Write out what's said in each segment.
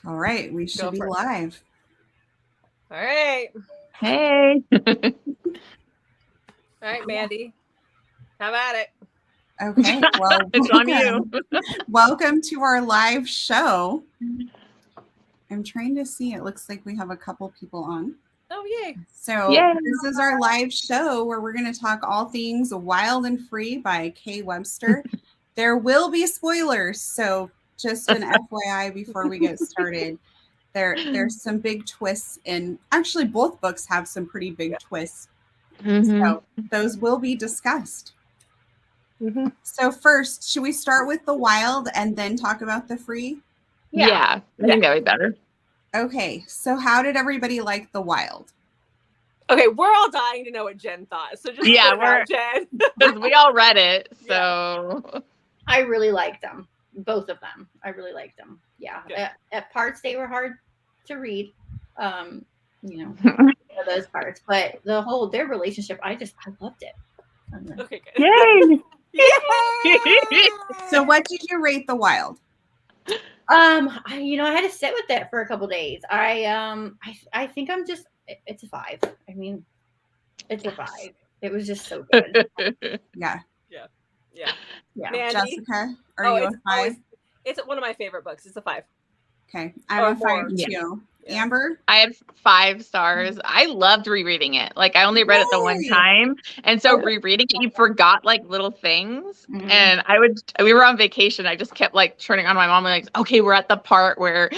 All right, we should be live. All right. Hey. All right, Mandy. How about it? Okay, well, it's on you. Welcome to our live show. I'm trying to see. It looks like we have a couple people on. Oh, yay. So this is our live show where we're going to talk all things Wild and Free by K Webster. There will be spoilers, so just an FYI before we get started. There's some big twists in, actually both books have some pretty big twists. So those will be discussed. So first, should we start with the Wild and then talk about the Free? Yeah, I think that would be better. Okay, so how did everybody like the Wild? Okay, we're all dying to know what Jen thought. So just we're Jen. Because we all read it. So I really liked them. Both of them. I really liked them. Yeah. At parts they were hard to read. Those parts. But their relationship, I loved it. Okay, good. Yay! Yay! So what did you rate the Wild? I had to sit with it for a couple days. I think it's a 5. I mean, it's a 5. It was just so good. Yeah. Mandy? Jessica, are you a 5? It's one of my favorite books. It's a 5. Okay, I'm a 5 too. Yeah. Amber? I have 5 stars. I loved rereading it. Like I only read it the one time. And so rereading it, you forgot like little things. And we were on vacation. I just kept like turning on my mom and like, okay, we're at the part where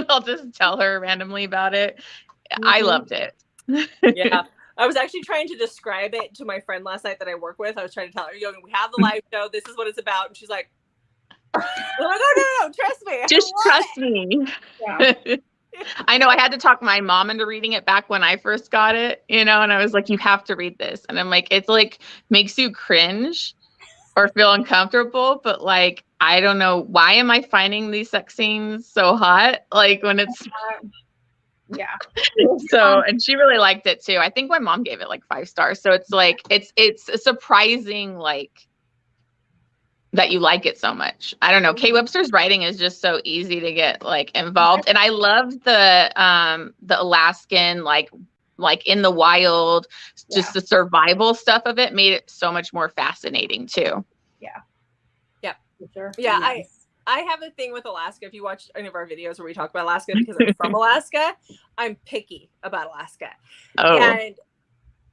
I'll just tell her randomly about it. I loved it. Yeah. I was actually trying to describe it to my friend last night that I work with. I was trying to tell her, we have the live show. This is what it's about. And she's like, I'm like, oh, no, trust me. Just trust me. Yeah. I know I had to talk my mom into reading it back when I first got it, and I was like, you have to read this. And I'm like, it's like makes you cringe or feel uncomfortable, but like, I don't know, why am I finding these sex scenes so hot? Like when it's yeah. So, and she really liked it too. I think my mom gave it like 5 stars. So it's like, it's surprising, like that you like it so much. I don't know. K Webster's writing is just so easy to get like involved. And I love the Alaskan, like in the wild, just the survival stuff of it made it so much more fascinating too. Yeah. For sure. Yeah. I have a thing with Alaska. If you watch any of our videos where we talk about Alaska, because I'm from Alaska, I'm picky about Alaska. Oh. And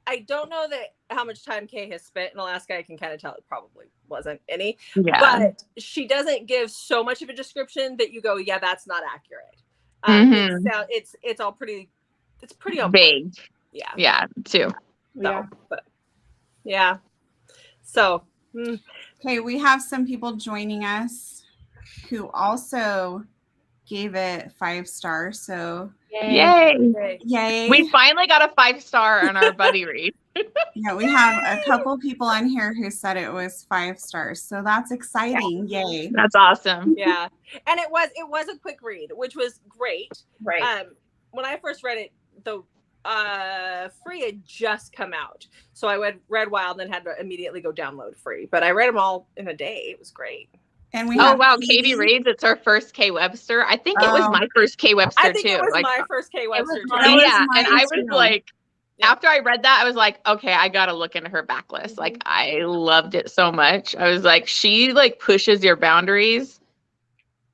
I don't know how much time Kay has spent in Alaska. I can kind of tell it probably wasn't any. Yeah. But she doesn't give so much of a description that you go, yeah, that's not accurate. It's all pretty. It's pretty vague. Yeah. Yeah. Too. So. Okay, we have some people joining us who also gave it 5 stars. So yay! We finally got a 5-star on our buddy read. Yeah, we have a couple people on here who said it was 5 stars. So that's exciting. Yeah. Yay! That's awesome. Yeah, and it was a quick read, which was great. Right. When I first read it, the Free had just come out, so I read Wild and then had to immediately go download Free. But I read them all in a day. It was great. And we Katie reads. It's her first K Webster. I think it was my first K Webster too. I think it was my first K Webster too. And I was like, after I read that, I was like, okay, I gotta look into her backlist. Like, I loved it so much. I was like, she like pushes your boundaries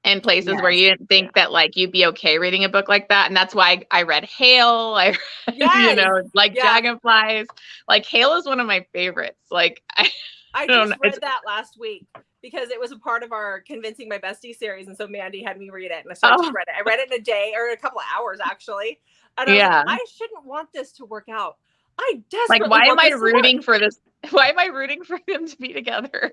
in places where you didn't think that like you'd be okay reading a book like that. And that's why I read Hail. I read, Dragonflies. Like Hail is one of my favorites. Like I just read that last week because it was a part of our Convincing My Bestie series. And so Mandy had me read it. And so I just read it. I read it in a day or a couple of hours, actually. And I was like, I shouldn't want this to work out. I desperately why am I rooting for this? Why am I rooting for them to be together?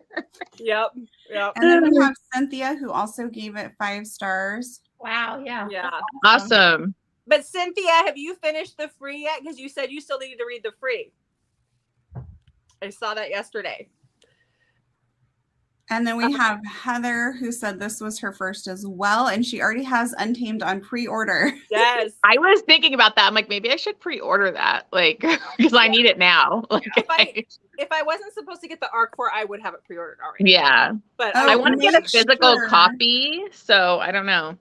Yep. And then we have Cynthia, who also gave it 5 stars. Wow. Yeah. Awesome. But Cynthia, have you finished the Free yet? Because you said you still needed to read the Free. I saw that yesterday. And then we have Heather, who said this was her first as well. And she already has Untamed on pre-order. Yes. I was thinking about that. I'm like, maybe I should pre-order that. Like, because I need it now. Like, if I wasn't supposed to get the ARC for, I would have it pre-ordered already. Yeah. But I want to get a physical copy. So I don't know.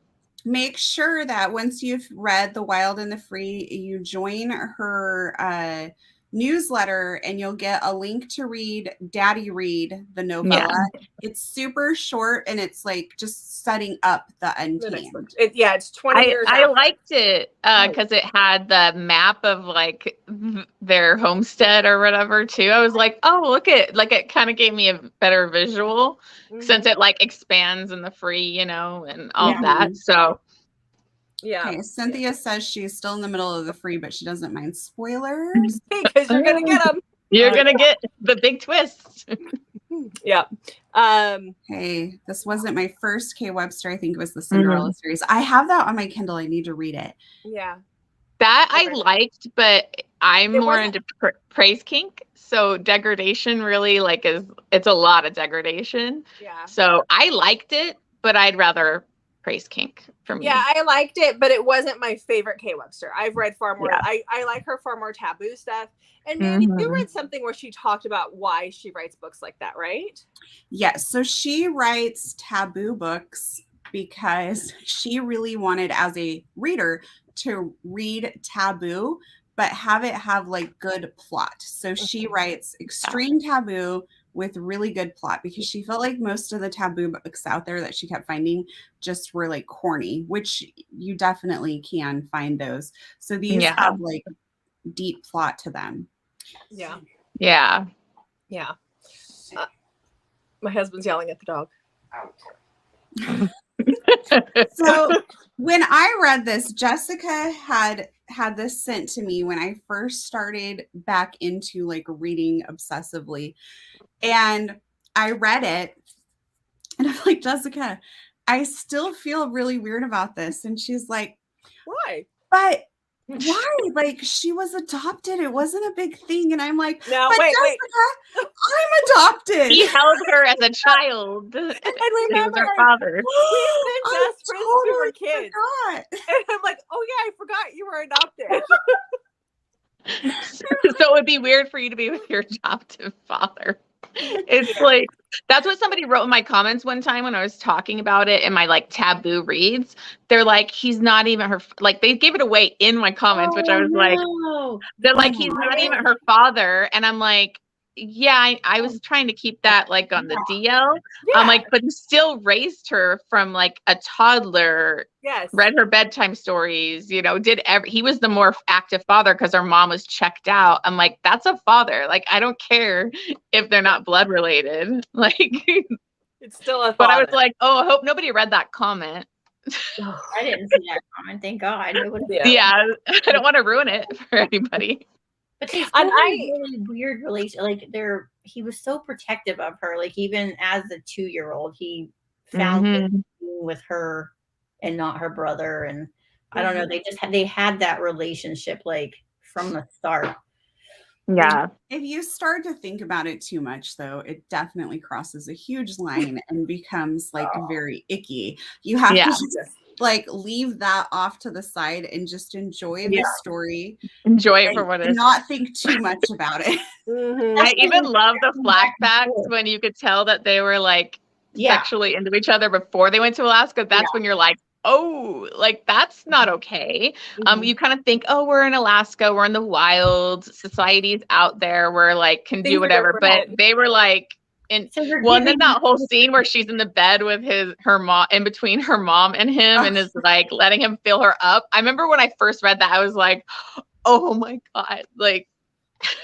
make sure that once you've read The Wild and the Free, you join her newsletter and you'll get a link to read Daddy Read, the novella. Yeah. It's super short and it's like just setting up the Untamed. It's 20 years. I liked it because it had the map of like their homestead or whatever too. I was like, oh, look at, like, it kind of gave me a better visual since it like expands in the free, you know, and all that. So yeah. Okay, Cynthia says she's still in the middle of the free, but she doesn't mind spoilers. Because you're gonna get them. You're gonna get the big twist. Yeah. Hey, this wasn't my first K Webster. I think it was the Cinderella series. I have that on my Kindle. I need to read it. Yeah. That I liked, but I'm more into praise kink. So degradation really it's a lot of degradation. Yeah. So I liked it, but I'd rather praise kink for me. Yeah, I liked it, but it wasn't my favorite K Webster. I've read far more. Yeah. I like her far more taboo stuff. And Mandy, you read something where she talked about why she writes books like that, right? Yes. So she writes taboo books because she really wanted, as a reader, to read taboo, but have it have like good plot. So she writes extreme taboo with really good plot because she felt like most of the taboo books out there that she kept finding just were like corny, which you definitely can find those. So these have like deep plot to them. Yeah. Yeah. Yeah. My husband's yelling at the dog. So when I read this, Jessica had this sent to me when I first started back into like reading obsessively. And I read it and I'm like, Jessica, I still feel really weird about this. And she's like, why? But why? Like, she was adopted. It wasn't a big thing. And I'm like, no, but wait, Jessica, I'm adopted. He held her as a child. I remember her father. We've been best friends since we were kids. And I'm like, oh yeah, I forgot you were adopted. So it would be weird for you to be with your adoptive father. It's like, that's what somebody wrote in my comments one time when I was talking about it in my like taboo reads. They're like, he's not even her, like they gave it away in my comments, which I was like, they're like, he's not even her father. And I'm like, yeah, I was trying to keep that like on the DL. Yeah. I'm like, but he still raised her from like a toddler. Yes. Read her bedtime stories, you know, he was the more active father because her mom was checked out. I'm like, that's a father. Like, I don't care if they're not blood related. Like, it's still a father. But I was like, oh, I hope nobody read that comment. I didn't see that comment. Thank God. Yeah, I don't want to ruin it for anybody. But they had a really weird relation. Like he was so protective of her. Like even as a 2-year-old, he found with her and not her brother. And I don't know. They had that relationship like from the start. Yeah. If you start to think about it too much, though, it definitely crosses a huge line and becomes like very icky. You have to just like leave that off to the side and just enjoy the story. Enjoy it for what it is. Not think too much about it. I even love the flashbacks when you could tell that they were like sexually into each other before they went to Alaska. That's when you're like, oh, like that's not okay. You kind of think, oh, we're in Alaska, we're in the wild, society's out there, we're like can do whatever. But they were like, and then that whole scene where she's in the bed with her mom, in between her mom and him, and is like letting him fill her up. I remember when I first read that, I was like, oh my God. Like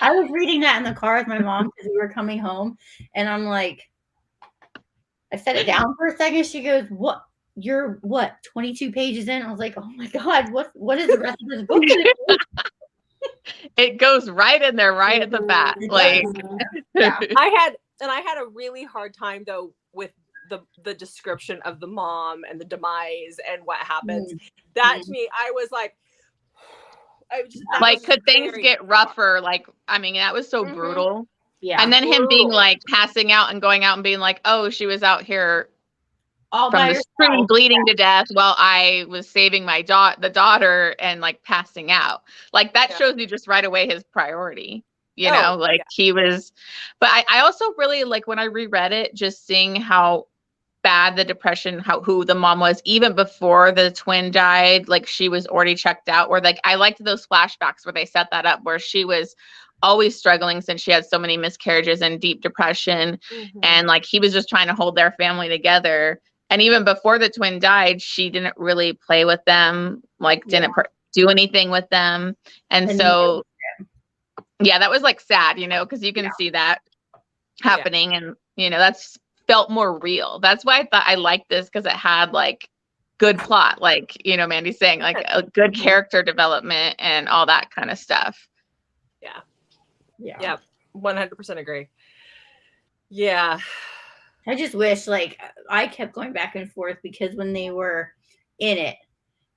I was reading that in the car with my mom because we were coming home, and I'm like, I set it down for a second. She goes, what? You're 22 pages in? I was like, oh my God, what is the rest of this book gonna do? It goes right in there, right at the back. Like I had a really hard time though with the description of the mom and the demise and what happens. That to me, I was like, could things get rougher? Like, I mean, that was so brutal. Yeah. And then him being like passing out and going out and being like, oh, she was out here all from the stream bleeding to death while I was saving my the daughter and like passing out. Like that shows you just right away his priority, you know, like he was, but I also really like when I reread it, just seeing how bad the depression, who the mom was, even before the twin died, like she was already checked out, where like I liked those flashbacks where they set that up, where she was always struggling since she had so many miscarriages and deep depression. And like he was just trying to hold their family together. And even before the twin died, she didn't really play with them, like didn't do anything with them. And so yeah, that was like sad, you know, because you can see that happening. And you know, that's felt more real. That's why I thought I liked this, because it had like good plot, like, you know, Mandy's saying, like a good character development and all that kind of stuff. Yeah 100% agree. Yeah, I just wish, like, I kept going back and forth, because when they were in it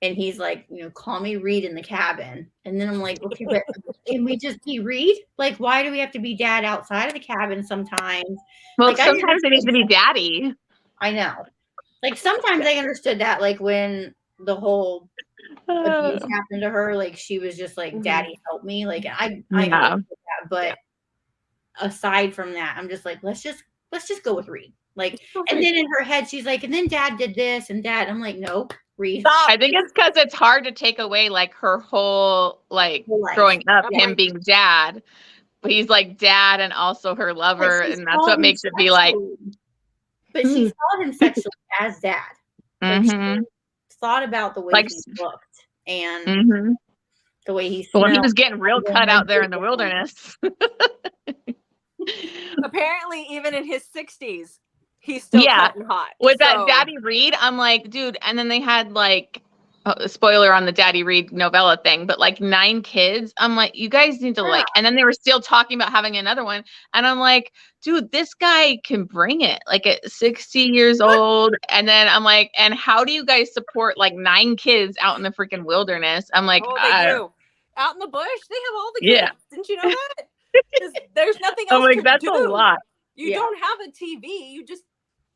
and he's like, you know, call me Reed in the cabin, and then I'm like, okay, but can we just be Reed? Like, why do we have to be dad outside of the cabin sometimes? Well, like, sometimes it needs to be daddy. I know, like sometimes I understood that, like when the whole abuse happened to her, like she was just like, daddy help me, like I understood that, but aside from that, I'm just like, let's just go with Reed, like. And then in her head she's like, and then dad did this and dad, I'm like, no, Reed. I think it's because it's hard to take away like her whole like growing up, him being dad. But he's like dad and also her lover, and that's what makes it be like. But she saw him sexually as dad. Like she thought about the way like, he looked and the way he smelled. Well, he was getting real cut out there in the wilderness. Apparently, even in his 60s, he's still cutting hot. With that Daddy Reed, I'm like, dude. And then they had like, spoiler on the Daddy Reed novella thing, but like 9 kids. I'm like, you guys need to like. And then they were still talking about having another one, and I'm like, dude, this guy can bring it. Like at 60 years old, and then I'm like, and how do you guys support like 9 kids out in the freaking wilderness? I'm like, they do. Out in the bush, they have all the kids. Didn't you know that? There's nothing else like, to that's do. A lot. You don't have a TV. You just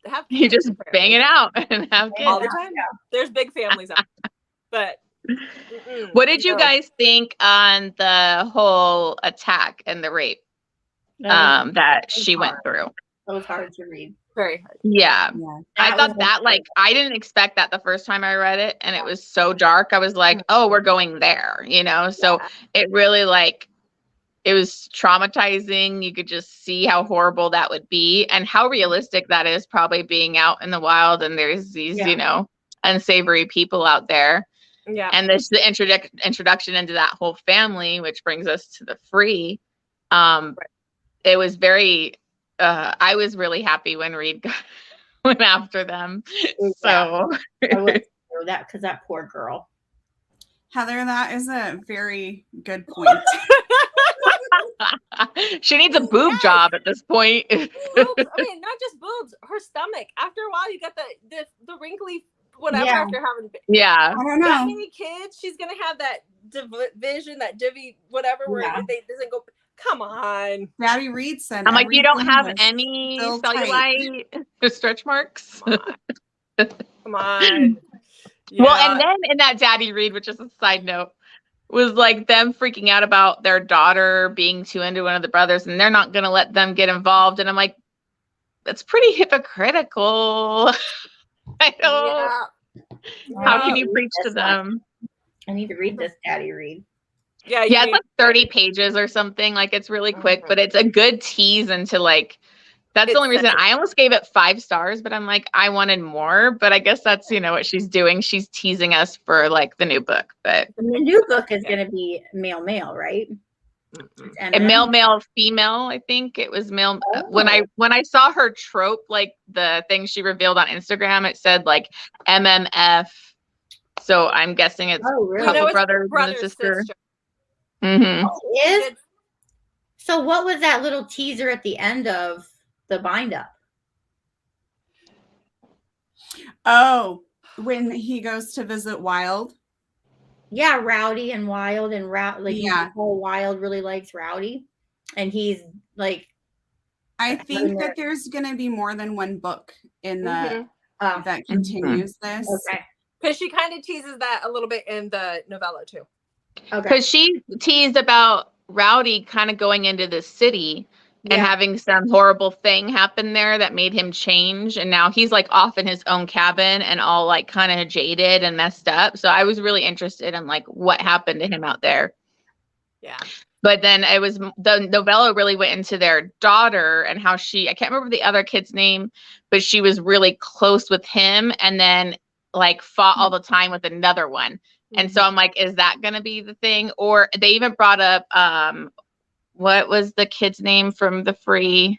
have kids. You just bang it out and have kids all the time. Yeah. There's big families out there. But what did you guys think on the whole attack and the rape that she went through? That was hard to read. Very hard. Yeah. I thought that like I didn't expect that the first time I read it, and it was so dark. I was like, oh, we're going there, you know? So it really like, it was traumatizing. You could just see how horrible that would be and how realistic that is, probably being out in the wild and there's these, you know, unsavory people out there. Yeah. And there's the introduction into that whole family, which brings us to the free. It was very, I was really happy when Reed went after them. So I would that, because that poor girl. Heather, that is a very good point. She needs a boob job at this point. Boobs. I mean, not just boobs, her stomach. After a while, you got the wrinkly whatever after having. Yeah. I don't know. That many kids, she's gonna have that division, that divvy, whatever, where it doesn't go. Come on. Daddy Reed said, I'm like, you don't have any cellulite stretch marks? Come on. Yeah. Well, and then in that Daddy Reed, which is a side note, was like them freaking out about their daughter being too into one of the brothers, and they're not going to let them get involved. And I'm like, that's pretty hypocritical. I don't. How can you preach to them? I need to read this Daddy Reed. Yeah, it's like 30 pages or something. Like, it's really quick, but it's a good tease into like, that's the only reason I almost gave it 5 stars, but I'm like, I wanted more, but I guess that's, you know, what she's doing. She's teasing us for like the new book, but the new book is going to be male, right? And male, female. I think it was male. Oh. When I saw her trope, like the thing she revealed on Instagram, it said like MMF. So I'm guessing it's couple brothers and a sister. Mm-hmm. Oh, it is? So what was that little teaser at the end of the bind up? Oh, when he goes to visit Wild. Yeah, Rowdy and Wild and Wild really likes Rowdy, and he's like, I think that there's gonna be more than one book in the that continues this. Okay, because she kind of teases that a little bit in the novella too. Okay, because she teased about Rowdy kind of going into the city and having some horrible thing happen there that made him change. And now he's like off in his own cabin and all like kind of jaded and messed up. So I was really interested in like what happened to him out there. Yeah. But then it was the novella really went into their daughter and how I can't remember the other kid's name, but she was really close with him and then like fought all the time with another one. And so I'm like, is that going to be the thing? Or they even brought up, what was the kid's name from the Free?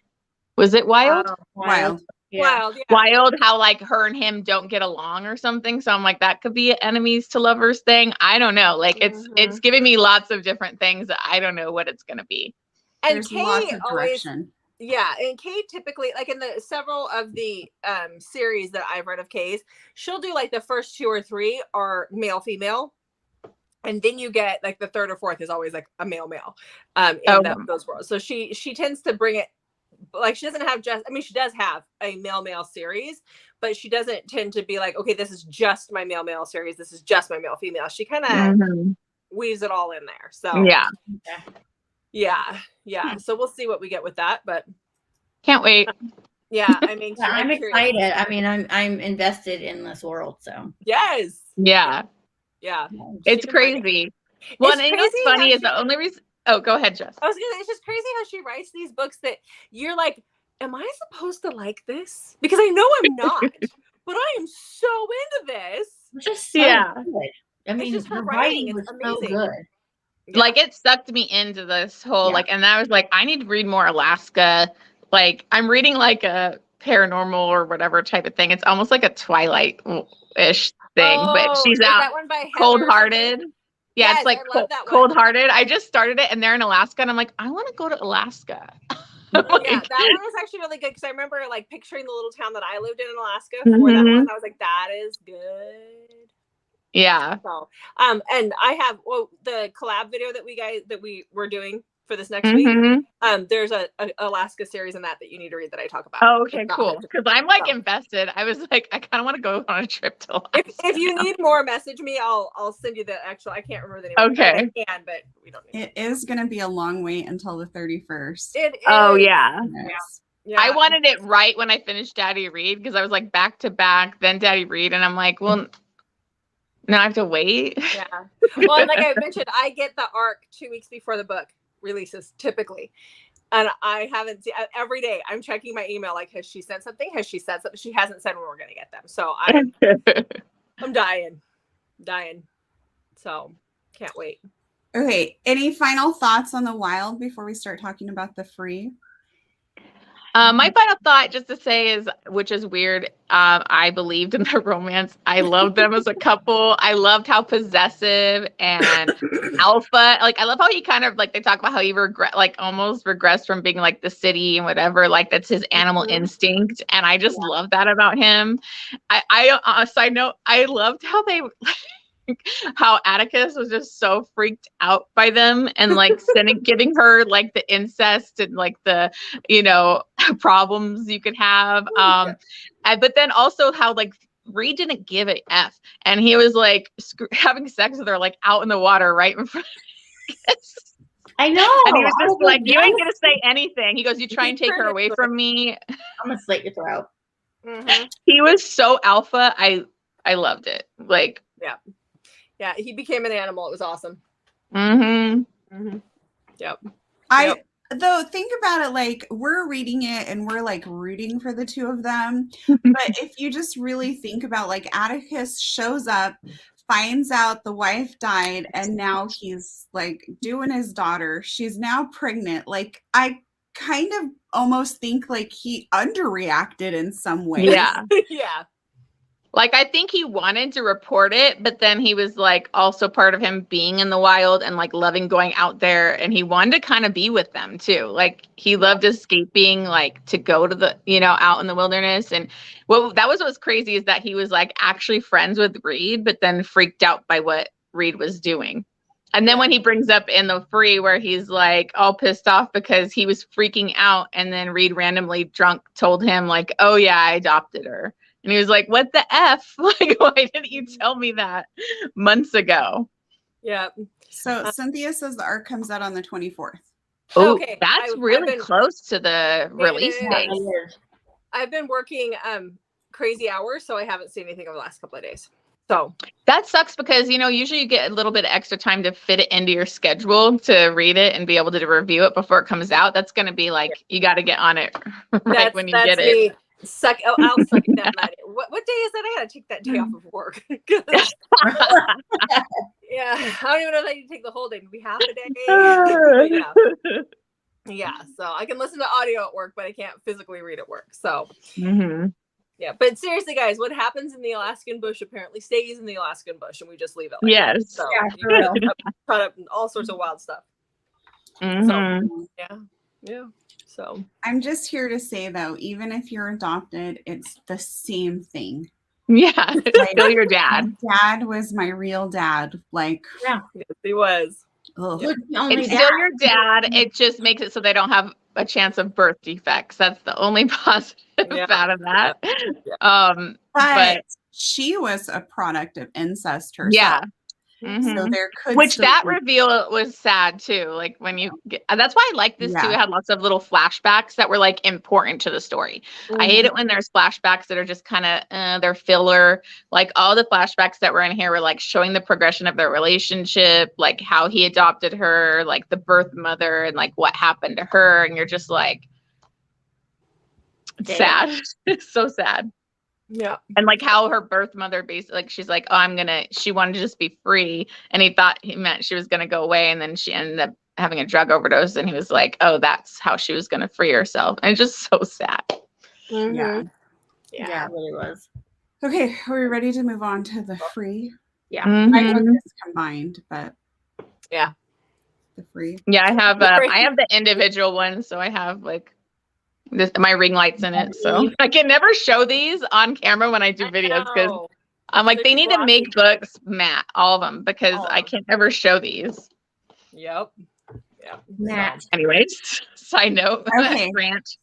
Was it Wild? Wild. Yeah. Wild. Yeah. Wild, how like her and him don't get along or something. So I'm like, that could be an enemies to lovers thing. I don't know. Like it's giving me lots of different things that I don't know what it's going to be. And There's Kay lots of direction. And Kay typically, like in the several of the series that I've read of Kay's, she'll do like the first 2 or 3 are male female, and then you get like the 3rd or 4th is always like a male in those worlds. So she tends to bring it like she doesn't have she does have a male series, but she doesn't tend to be like, okay, this is just my male series, this is just my male female. She kind of weaves it all in there. So yeah. So we'll see what we get with that, but can't wait. Yeah, I mean, I'm excited. I mean, I'm invested in this world. So yes, yeah, it's crazy. Well, and what's funny is the only reason. Oh, go ahead, Jess. I was gonna say, it's just crazy how she writes these books that you're like, am I supposed to like this? Because I know I'm not, but I am so into this. It's just so good. I mean, just her writing was so good. Yeah. Like it sucked me into this whole like, and I was like, I need to read more Alaska. Like I'm reading like a paranormal or whatever type of thing. It's almost like a Twilight-ish thing, but she's out that one by Cold-Hearted. Yeah, yes, it's like Cold-Hearted. I just started it and they're in Alaska and I'm like, I want to go to Alaska. That one was actually really good because I remember like picturing the little town that I lived in Alaska for that one. I was like, that is good. Yeah. So, and I have the collab video that we were doing for this next week. There's a Alaska series in that you need to read that I talk about. Oh, okay, cool. Because I'm like invested. I was like, I kind of want to go on a trip to Alaska. If you need more, message me. I'll send you the actual. I can't remember the name. Okay. I can, but we don't need it. It is going to be a long wait until the 31st. It is. Oh yeah. Yeah. I wanted it right when I finished Daddy Read because I was like back to back, then Daddy Read, and I'm like, well. Now I have to wait. Yeah. Well, and like I mentioned, I get the arc 2 weeks before the book releases typically. And I haven't seen every day. I'm checking my email. Like, has she sent something? Has she said something? She hasn't said when we're going to get them. So I'm dying. So can't wait. Okay. Any final thoughts on the Wild before we start talking about the Free? My final thought, just to say, is, which is weird, I believed in their romance. I loved them as a couple. I loved how possessive and alpha. Like, I love how he kind of like they talk about how he almost regressed from being like the city and whatever. Like that's his animal instinct, and I just love that about him. I side note, I loved how they. How Atticus was just so freaked out by them and like giving her like the incest and like the problems you could have but then also how like Reed didn't give a F and he was like having sex with her like out in the water right in front of us. I know. And he was just like, you ain't gonna say anything. He goes, you try and take her away from me, I'm gonna slit your throat. He was so alpha. I loved it. Like yeah, he became an animal. It was awesome. Yep. Though think about it, like we're reading it and we're like rooting for the two of them. But if you just really think about like Atticus shows up, finds out the wife died, and now he's like doing his daughter. She's now pregnant. Like I kind of almost think like he underreacted in some way. Yeah. Yeah. Like, I think he wanted to report it, but then he was like also part of him being in the wild and like loving going out there. And he wanted to kind of be with them too. Like he loved escaping, like to go to the, out in the wilderness. And that was what's crazy is that he was like actually friends with Reed, but then freaked out by what Reed was doing. And then when he brings up in the Free where he's like all pissed off because he was freaking out. And then Reed randomly drunk told him like, oh yeah, I adopted her. And he was like, what the F? Like, why didn't you tell me that months ago? Yeah. So Cynthia says the arc comes out on the 24th. Oh, Okay, that's really close to the release date. I've been working crazy hours, so I haven't seen anything over the last couple of days. So that sucks because, you know, usually you get a little bit of extra time to fit it into your schedule to read it and be able to review it before it comes out. That's going to be like, you got to get on it when you get it. I'll suck at that night. What day is that? I got to take that day off of work. Yeah, I don't even know if I need to take the whole day. Maybe half a day. Yeah, so I can listen to audio at work, but I can't physically read at work. So yeah, but seriously, guys, what happens in the Alaskan bush apparently stays in the Alaskan bush, and we just leave it like that. So caught up in all sorts of wild stuff. So yeah. So I'm just here to say, though, even if you're adopted, it's the same thing. Yeah, still your dad. My dad was my real dad. Like, yes, he was. It's still your dad. It just makes it so they don't have a chance of birth defects. That's the only positive out of that. But she was a product of incest herself. Yeah. So there could reveal was sad too. Like when you get, that's why I like this too. It had lots of little flashbacks that were like important to the story. I hate it when there's flashbacks that are just kind of they're filler. Like all the flashbacks that were in here were like showing the progression of their relationship, like how he adopted her, like the birth mother, and like what happened to her. And you're just like, it's sad. It's so sad. Yeah. And like how her birth mother basically, like she's like, oh, she wanted to just be free. And he thought he meant she was going to go away. And then she ended up having a drug overdose. And he was like, oh, that's how she was going to free herself. And it's just so sad. Yeah, it really was. Okay. Are we ready to move on to the free? Yeah. I know this combined, but the free. Yeah, I have the individual one. So I have like my ring light's in it, so I can never show these on camera when I do videos because I'm like, they need to make books matte, all of them, because I can't ever show these. Yep. Matte. So, anyways, side note. Okay. Rant.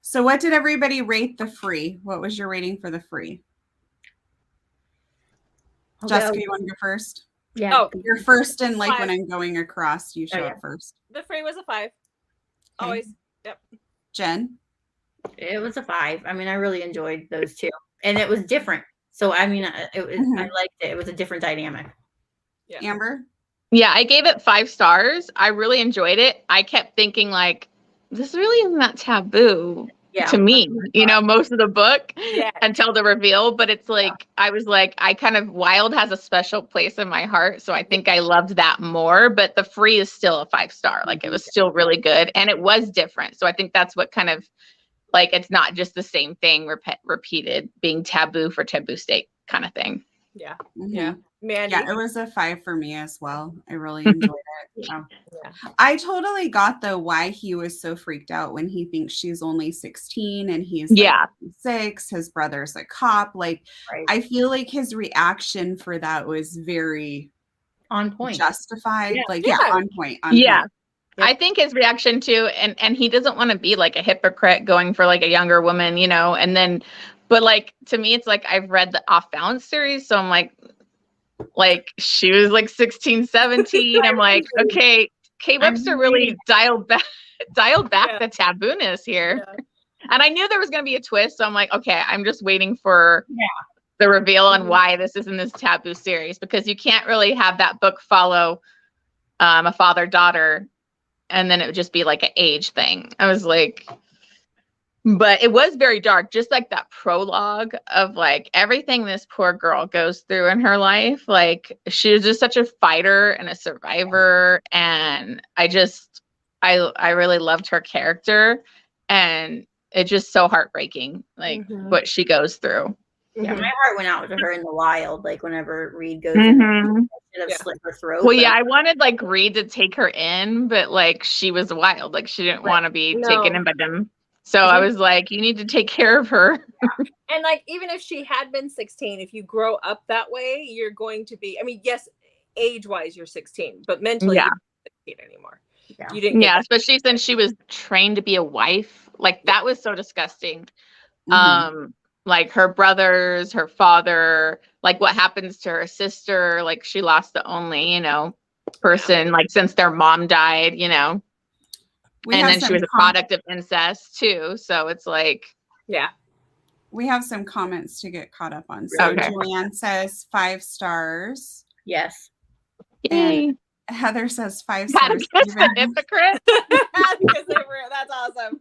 So what did everybody rate the free? What was your rating for the free? Jessica, you want to go first? Yeah. Oh, you're first, and like when I'm going across, you show up first. The free was a 5. Always. Yep. Jen? It was a 5. I mean, I really enjoyed those two, and it was different. So I mean, I liked it. It was a different dynamic. Yeah. Amber? Yeah, I gave it 5 stars. I really enjoyed it. I kept thinking like, this really isn't that taboo to me, you know, most of the book until the reveal. But it's like, I was like, Wild has a special place in my heart. So I think I loved that more, but the free is still a 5-star. Like it was still really good. And it was different. So I think that's what kind of like, it's not just the same thing repeated, being taboo for taboo sake kind of thing. Yeah. Mm-hmm. Yeah. Mandy? Yeah, it was a 5 for me as well. I really enjoyed it. I totally got though why he was so freaked out when he thinks she's only 16 and he's like 6. His brother's a cop. Like I feel like his reaction for that was very on point, justified. On point. I think his reaction too, and he doesn't want to be like a hypocrite going for like a younger woman, you know, and then, but like to me, it's like I've read the Off Balance series, so I'm like she was like 16, 17. I'm like, okay, K Webster really dialed back the tabooness here. Yeah. And I knew there was going to be a twist. So I'm like, okay, I'm just waiting for the reveal on why this is in this taboo series, because you can't really have that book follow a father-daughter and then it would just be like an age thing. I was like, but it was very dark, just like that prologue of like everything this poor girl goes through in her life. Like she was just such a fighter and a survivor. And I really loved her character, and it's just so heartbreaking, like what she goes through. Yeah, my heart went out to her in the wild. Like whenever Reed goes in, I should have slit her throat. Well, I wanted like Reed to take her in, but like she was wild. Like she didn't want to be taken in by them. So I was like, you need to take care of her. And like, even if she had been 16, if you grow up that way, you're going to be, I mean, yes, age-wise, you're 16, but mentally, you're not 16 anymore. Yeah, you didn't especially since she was trained to be a wife. Like that was so disgusting. Like her brothers, her father, like what happens to her sister, like she lost the only, you know, person like since their mom died, you know. And then she was a product of incest too. So it's like, yeah. We have some comments to get caught up on. So Joanne says 5 stars. Yes. Yay. And Heather says 5 stars. Hypocrite. That's awesome.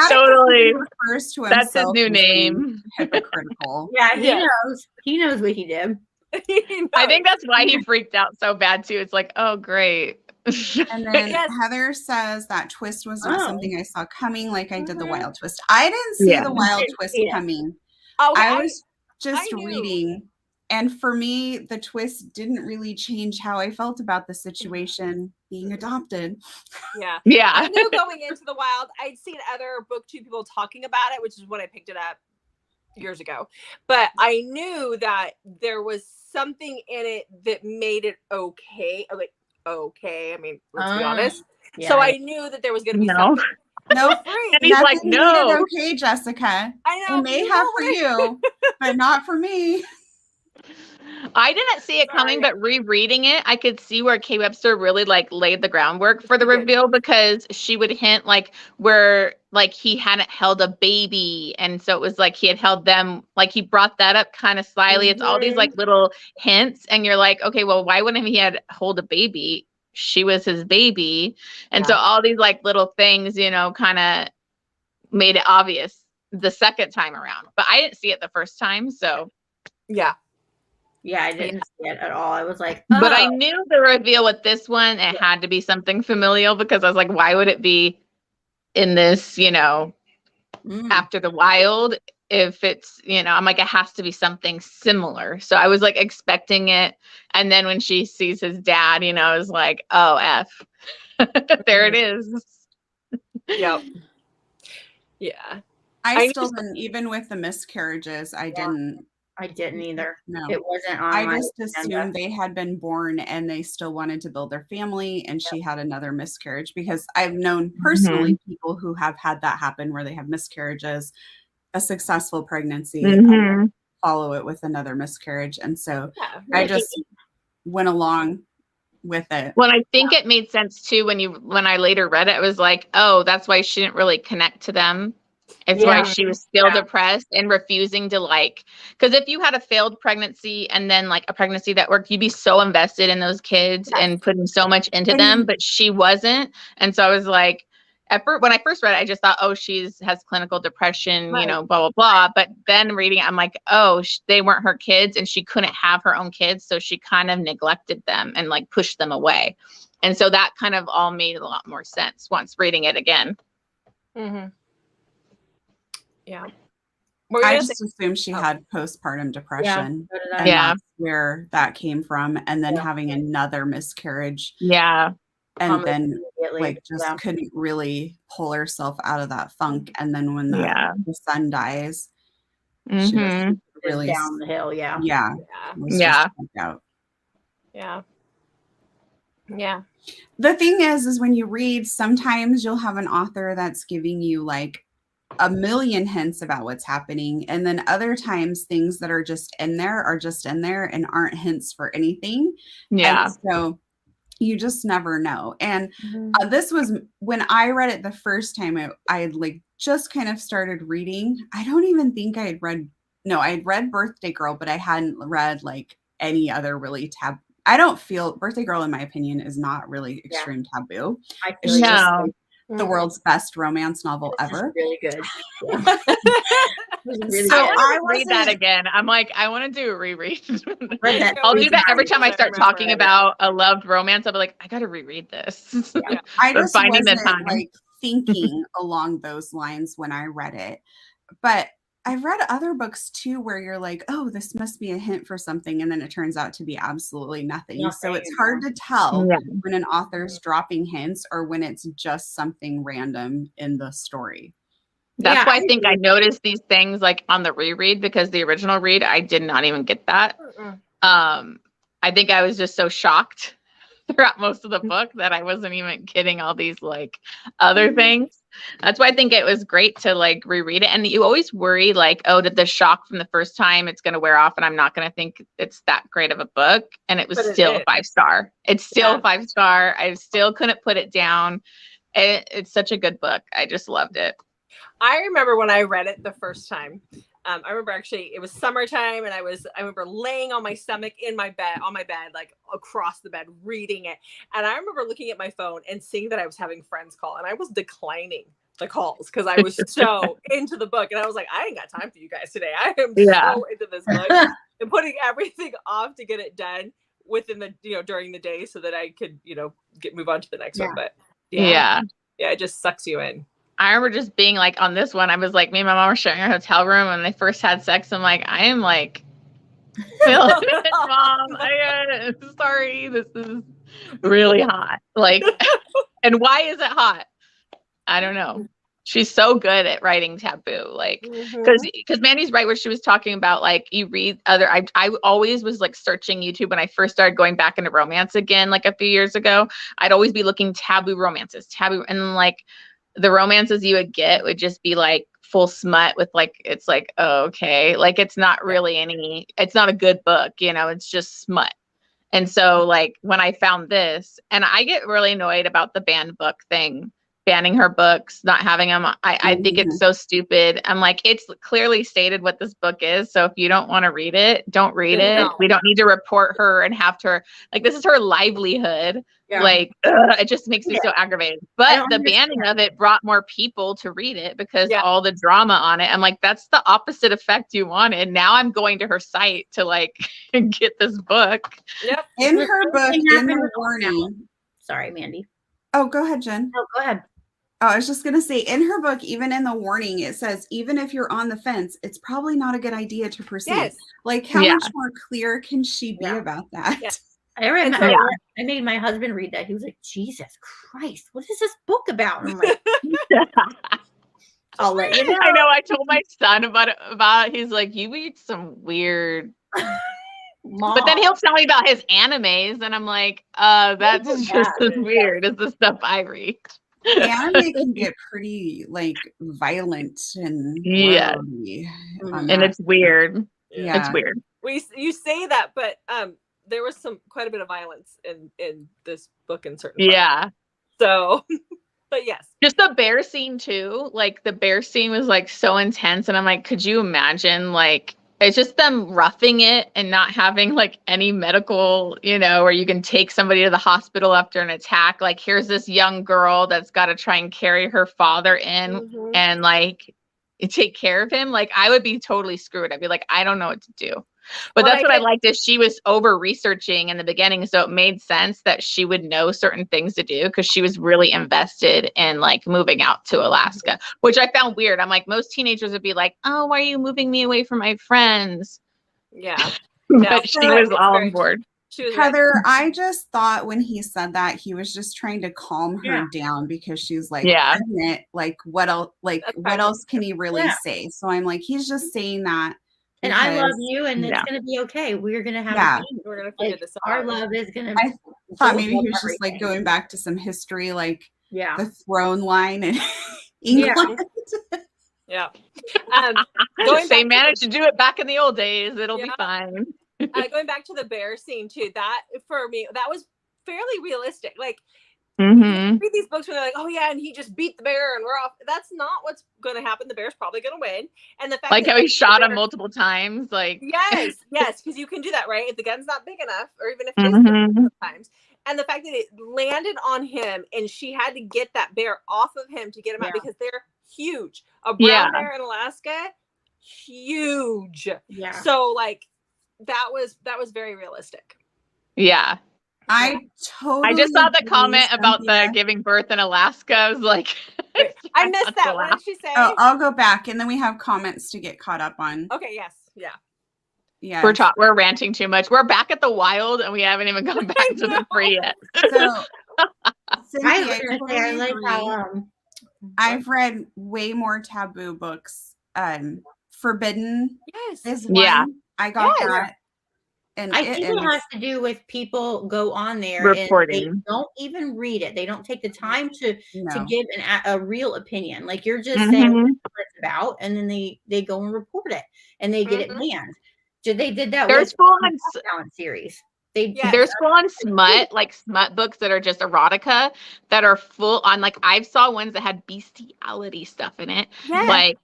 Totally. Refers to That's his new name. Hypocritical. Yeah, he knows. He knows what he did. I think that's why he freaked out so bad too. It's like, oh, great. And then Heather says that twist was not something I saw coming like I did the wild twist. I didn't see the wild twist coming. I was just reading. And for me, the twist didn't really change how I felt about the situation being adopted. Yeah. Yeah. I knew going into the wild, I'd seen other BookTube people talking about it, which is when I picked it up years ago. But I knew that there was something in it that made it okay. Like, okay. I mean, let's be honest. Yeah. So I knew that there was going to be something. No, and he's like, no. Okay, Jessica. I know. It may have for you, but not for me. I didn't see it coming, but rereading it, I could see where K Webster really like laid the groundwork for the reveal, because she would hint like where like he hadn't held a baby, and so it was like he had held them, like he brought that up kind of slyly. It's all these like little hints, and you're like, okay, well, why wouldn't he had hold a baby? She was his baby, and so all these like little things, you know, kind of made it obvious the second time around. But I didn't see it the first time, so yeah. Yeah, I didn't see it at all. I was like, But I knew the reveal with this one, it had to be something familial, because I was like, why would it be in this, you know, after the wild, if it's, you know, I'm like, it has to be something similar. So I was like expecting it. And then when she sees his dad, you know, I was like, oh, F. There it is. Yep. Yeah. I still didn't, even with the miscarriages, I didn't either. No, it wasn't on. I just assumed they had been born and they still wanted to build their family, and she had another miscarriage, because I've known personally people who have had that happen, where they have miscarriages, a successful pregnancy, and follow it with another miscarriage. And so I just went along with it. Well, I think it made sense too when I later read it. It was like, oh, that's why she didn't really connect to them. It's why she was still depressed and refusing to like, because if you had a failed pregnancy and then like a pregnancy that worked, you'd be so invested in those kids and putting so much into them, but she wasn't. And so I was like, when I first read it, I just thought, oh, has clinical depression, you know, blah, blah, blah. But then reading it, I'm like, oh, they weren't her kids and she couldn't have her own kids. So she kind of neglected them and like pushed them away. And so that kind of all made a lot more sense once reading it again. Mm-hmm. Yeah. I just assumed she had postpartum depression. Yeah. And that's where that came from. And then having another miscarriage. Yeah. And then like just couldn't really pull herself out of that funk. And then when the son dies, she was really down the hill. Yeah. Yeah. Out. Yeah. Yeah. The thing is when you read, sometimes you'll have an author that's giving you like a million hints about what's happening, and then other times things that are just in there and aren't hints for anything. And so you just never know. And this was when I read it the first time. I like just kind of started reading. I don't even think I'd read Birthday Girl, but I hadn't read like any other really I don't feel Birthday Girl, in my opinion, is not really extreme taboo. I feel like the world's best romance novel ever. Really good. So I read that again. I'm like, I want to do a reread. I'll do that every time I start talking about a loved romance. I'll be like, I got to reread this. I just wasn't like thinking along those lines when I read it. But I've read other books too where you're like, oh, this must be a hint for something. And then it turns out to be absolutely nothing. So it's hard to tell when an author's dropping hints or when it's just something random in the story. That's why I think I noticed these things like on the reread, because the original read, I did not even get that. I think I was just so shocked throughout most of the book that I wasn't even getting all these like other things. That's why I think it was great to like reread it. And you always worry like, oh, did the shock from the first time, it's going to wear off and I'm not going to think it's that great of a book. And it was still a 5-star. It's still a 5-star. I still couldn't put it down. It's such a good book. I just loved it. I remember when I read it the first time. I remember actually it was summertime, and I remember laying on my stomach on my bed, like across the bed, reading it. And I remember looking at my phone and seeing that I was having friends call, and I was declining the calls because I was so into the book. And I was like, I ain't got time for you guys today. I am so into this book and putting everything off to get it done within the, during the day so that I could, move on to the next one. But yeah, it just sucks you in. I remember just being like on this one, I was like, me and my mom were sharing a hotel room and they first had sex. I'm like, I am like, feeling it, Mom. I'm sorry. This is really hot. Like, and why is it hot? I don't know. She's so good at writing taboo. Like, because Mandy's right where she was talking about, like, you read other, I always was like searching YouTube when I first started going back into romance again, like a few years ago. I'd always be looking taboo romances, and then like, the romances you would get would just be like full smut with like, it's like, oh, okay. Like, it's not really it's not a good book, it's just smut. And so like when I found this, and I get really annoyed about the banned book thing, banning her books, not having them. I think it's so stupid. I'm like, it's clearly stated what this book is. So if you don't want to read it, don't read it. No. We don't need to report her and have her, like, this is her livelihood. Yeah. Like, it just makes me so aggravated. But the banning of it brought more people to read it because all the drama on it. I'm like, that's the opposite effect you wanted. Now I'm going to her site to like get this book. Yep. In her book, in the warning. Sorry, Mandy. Oh, go ahead, Jen. Oh, go ahead. Oh, I was just going to say, in her book, even in the warning, it says, even if you're on the fence, it's probably not a good idea to proceed. Yes. Like, how much more clear can she be about that? Yes. I made my husband read that. He was like, Jesus Christ, what is this book about? And I'm like, I'll let you know. I know. I told my son about it. He's like, you read some weird... Mom. But then he'll tell me about his animes, and I'm like, that's just as weird as the stuff I read. Anime can get pretty like violent and and it's weird. Yeah, it's weird. You say that, but there was quite a bit of violence in this book in certain parts. So, but yes, just the bear scene too. Like the bear scene was like so intense, and I'm like, could you imagine like? It's just them roughing it and not having like any medical, where you can take somebody to the hospital after an attack. Like, here's this young girl that's got to try and carry her father in and like take care of him. Like, I would be totally screwed. I'd be like, I don't know what to do. But that's what I liked is she was over researching in the beginning. So it made sense that she would know certain things to do because she was really invested in like moving out to Alaska, which I found weird. I'm like, most teenagers would be like, oh, why are you moving me away from my friends? Yeah. But she was all on board. Heather, I just thought when he said that he was just trying to calm her down because she's like, pregnant. Like what else? Like what else can he really say? So I'm like, he's just saying that. And I love you, and it's going to be okay. We're going to have a team. We're going to figure this out. Our love is going to I thought maybe he was just like going back to some history, like the throne line in England. Yeah. If they managed to do it back in the old days, it'll be fine. Going back to the bear scene too, that for me, that was fairly realistic. Like, read these books where they're like, oh yeah, and he just beat the bear and we're off. That's not what's going to happen. The bear's probably going to win. And the fact like how he shot him multiple times, like yes, because you can do that, right? If the gun's not big enough, or even if it is big enough sometimes. And the fact that it landed on him and she had to get that bear off of him to get him out because they're huge. A brown bear in Alaska, huge. Yeah. So like that was very realistic. Yeah. I just saw the comment about the giving birth in Alaska. I was like, I missed that. What did she say? Oh, I'll go back and then we have comments to get caught up on. Okay. Yes. Yeah. Yeah. We're ranting too much. We're back at the wild and we haven't even gone back to the free yet. So I like how I've read way more taboo books. Forbidden is one. Yeah. I got that. And I think it has to do with people go on there reporting. And they don't even read it. They don't take the time to give a real opinion. Like you're just saying what it's about, and then they go and report it, and they get it banned. They did that with the Talent series. There's full on smut, like smut books that are just erotica that are full on, like I saw ones that had bestiality stuff in it, like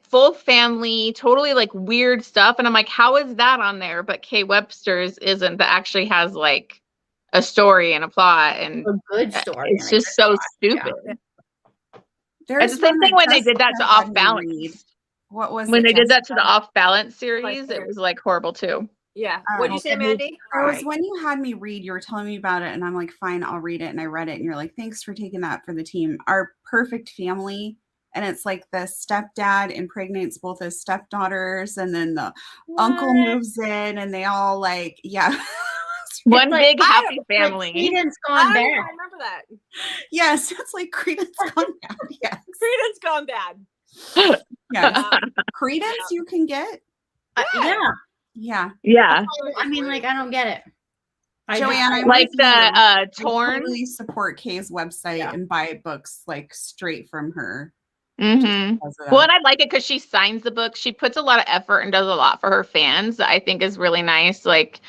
full family, totally like weird stuff. And I'm like, how is that on there? But K Webster's isn't, that actually has like a story and a plot and a good story. It's just so stupid. There's it's the same thing when they did that to Off Balance. What was when it, they did that to Jessica? the Off Balance series? It was like horrible too. Yeah. What'd you say, Mandy? It was when you had me read, you were telling me about it, and I'm like, fine, I'll read it. And I read it, and you're like, thanks for taking that for the team. Our Perfect Family. And it's like the stepdad impregnates both his stepdaughters, and then the uncle moves in, and they all like, one like, big happy family. Credence Gone Bad. I remember that. Yes, it's like Credence Gone Bad. Yes, Credence Gone Bad. Yeah, Credence you can get. Yeah. I mean, like, I don't get it. Joanne, I like the Torn. I totally support Kay's website and buy books like straight from her. Mm-hmm. Well, and I like it because she signs the book. She puts a lot of effort and does a lot for her fans that I think is really nice. Like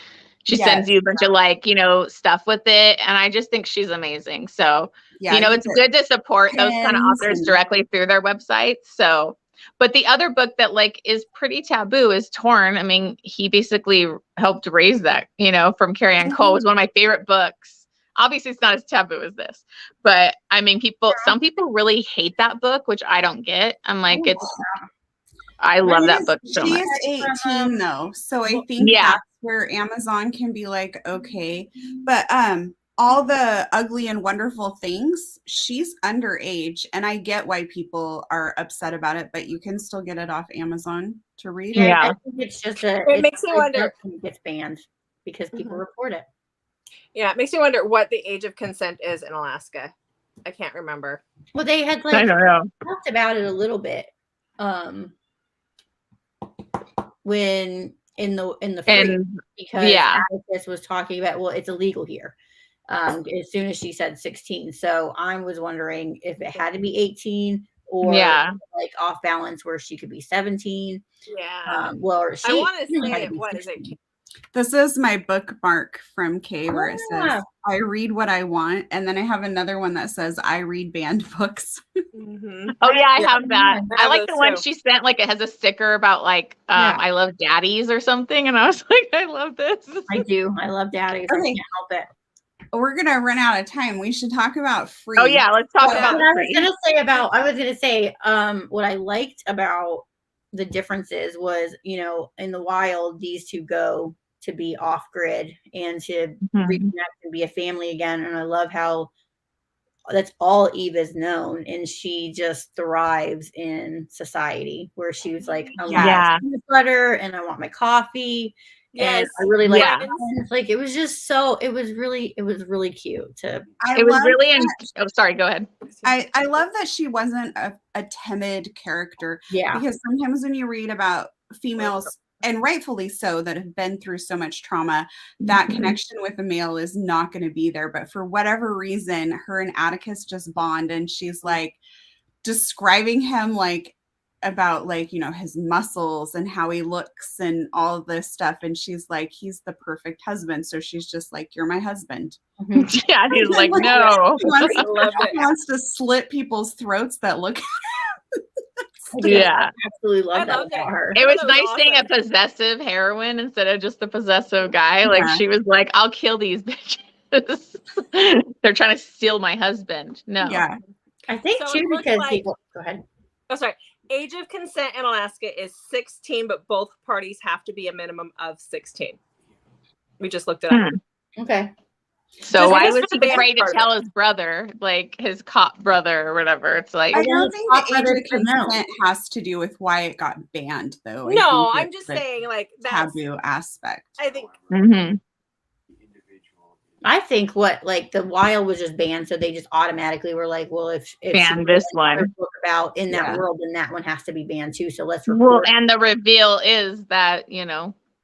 she sends you a bunch of like, stuff with it. And I just think she's amazing. So, it's good to support those kind of authors directly through their websites. So, but the other book that like is pretty taboo is Torn. I mean, he basically helped raise that, from Carrie Ann Cole. It was one of my favorite books. Obviously, it's not as taboo as this, but I mean, some people really hate that book, which I don't get. I'm like, I love that book so much. She is 18 though, so I think that's where Amazon can be like, okay, but all the Ugly and Wonderful Things, she's underage, and I get why people are upset about it, but you can still get it off Amazon to read. I think it's just it makes me wonder. It gets banned because people report it. Yeah, it makes me wonder what the age of consent is in Alaska. I can't remember. Well, they had I don't know. talked about it a little bit. When in the free, because Alice was talking about, well, it's illegal here. As soon as she said 16. So I was wondering if it had to be 18 or like Off Balance where she could be 17. Yeah. Well, or I want to say what is it? This is my bookmark from Kay where it says, I read what I want. And then I have another one that says, I read banned books. Oh, yeah, I have that. I like the one she sent, like it has a sticker about like, I love daddies or something. And I was like, I love this. I do. I love daddies. I can't help it. We're going to run out of time. We should talk about free. Oh, yeah, let's talk about what I was going to say what I liked about the differences was, in the wild, these two go to be off grid and to reconnect and be a family again. And I love how that's all Eva's known, and she just thrives in society where she was like, I want peanut butter and I want my coffee. Yes, and I really like it. Like it was just so it was really cute to sorry, go ahead. I love that she wasn't a timid character. Yeah. Because sometimes when you read about females, and rightfully so, that have been through so much trauma, that connection with a male is not going to be there. But for whatever reason, her and Atticus just bond, and she's like describing him like about like, his muscles and how he looks and all of this stuff. And she's like, he's the perfect husband. So she's just like, you're my husband. Yeah, he's like, no. He wants to slit people's throats that look at him. I absolutely love that about her. It was nice seeing a possessive heroine instead of just a possessive guy. Like she was like, I'll kill these bitches. They're trying to steal my husband. No. Yeah. I think too because people go ahead. Oh, sorry. Age of consent in Alaska is 16, but both parties have to be a minimum of 16. We just looked it up. Okay. So why was he afraid to tell his brother, like his cop brother or whatever? It's like I don't think the age of consent has to do with why it got banned, though. No, I'm just saying like that taboo aspect. I think. I think the wild was just banned, so they just automatically were like, well, if ban this one about in that world, then that one has to be banned too. So let's and the reveal is that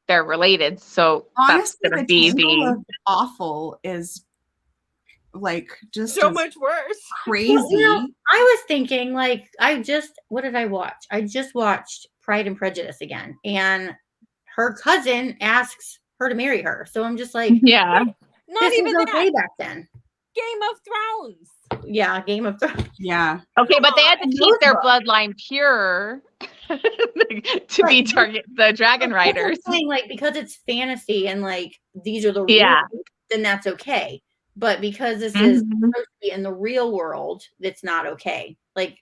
they're related. So honestly, that's gonna be the awful is like just so much worse. Crazy. Well, I was thinking what did I watch? I just watched Pride and Prejudice again, and her cousin asks her to marry her. So I'm just like, yeah, Not this even was okay that. back then. Game of Thrones. Yeah, Game of Thrones. Yeah. okay, but they had to keep their Rosebud. bloodline pure to be the dragon riders. I'm saying, like, because it's fantasy and like these are the Yeah. rules, then that's okay. But because this is supposed to be in the real world, it's not okay. Like,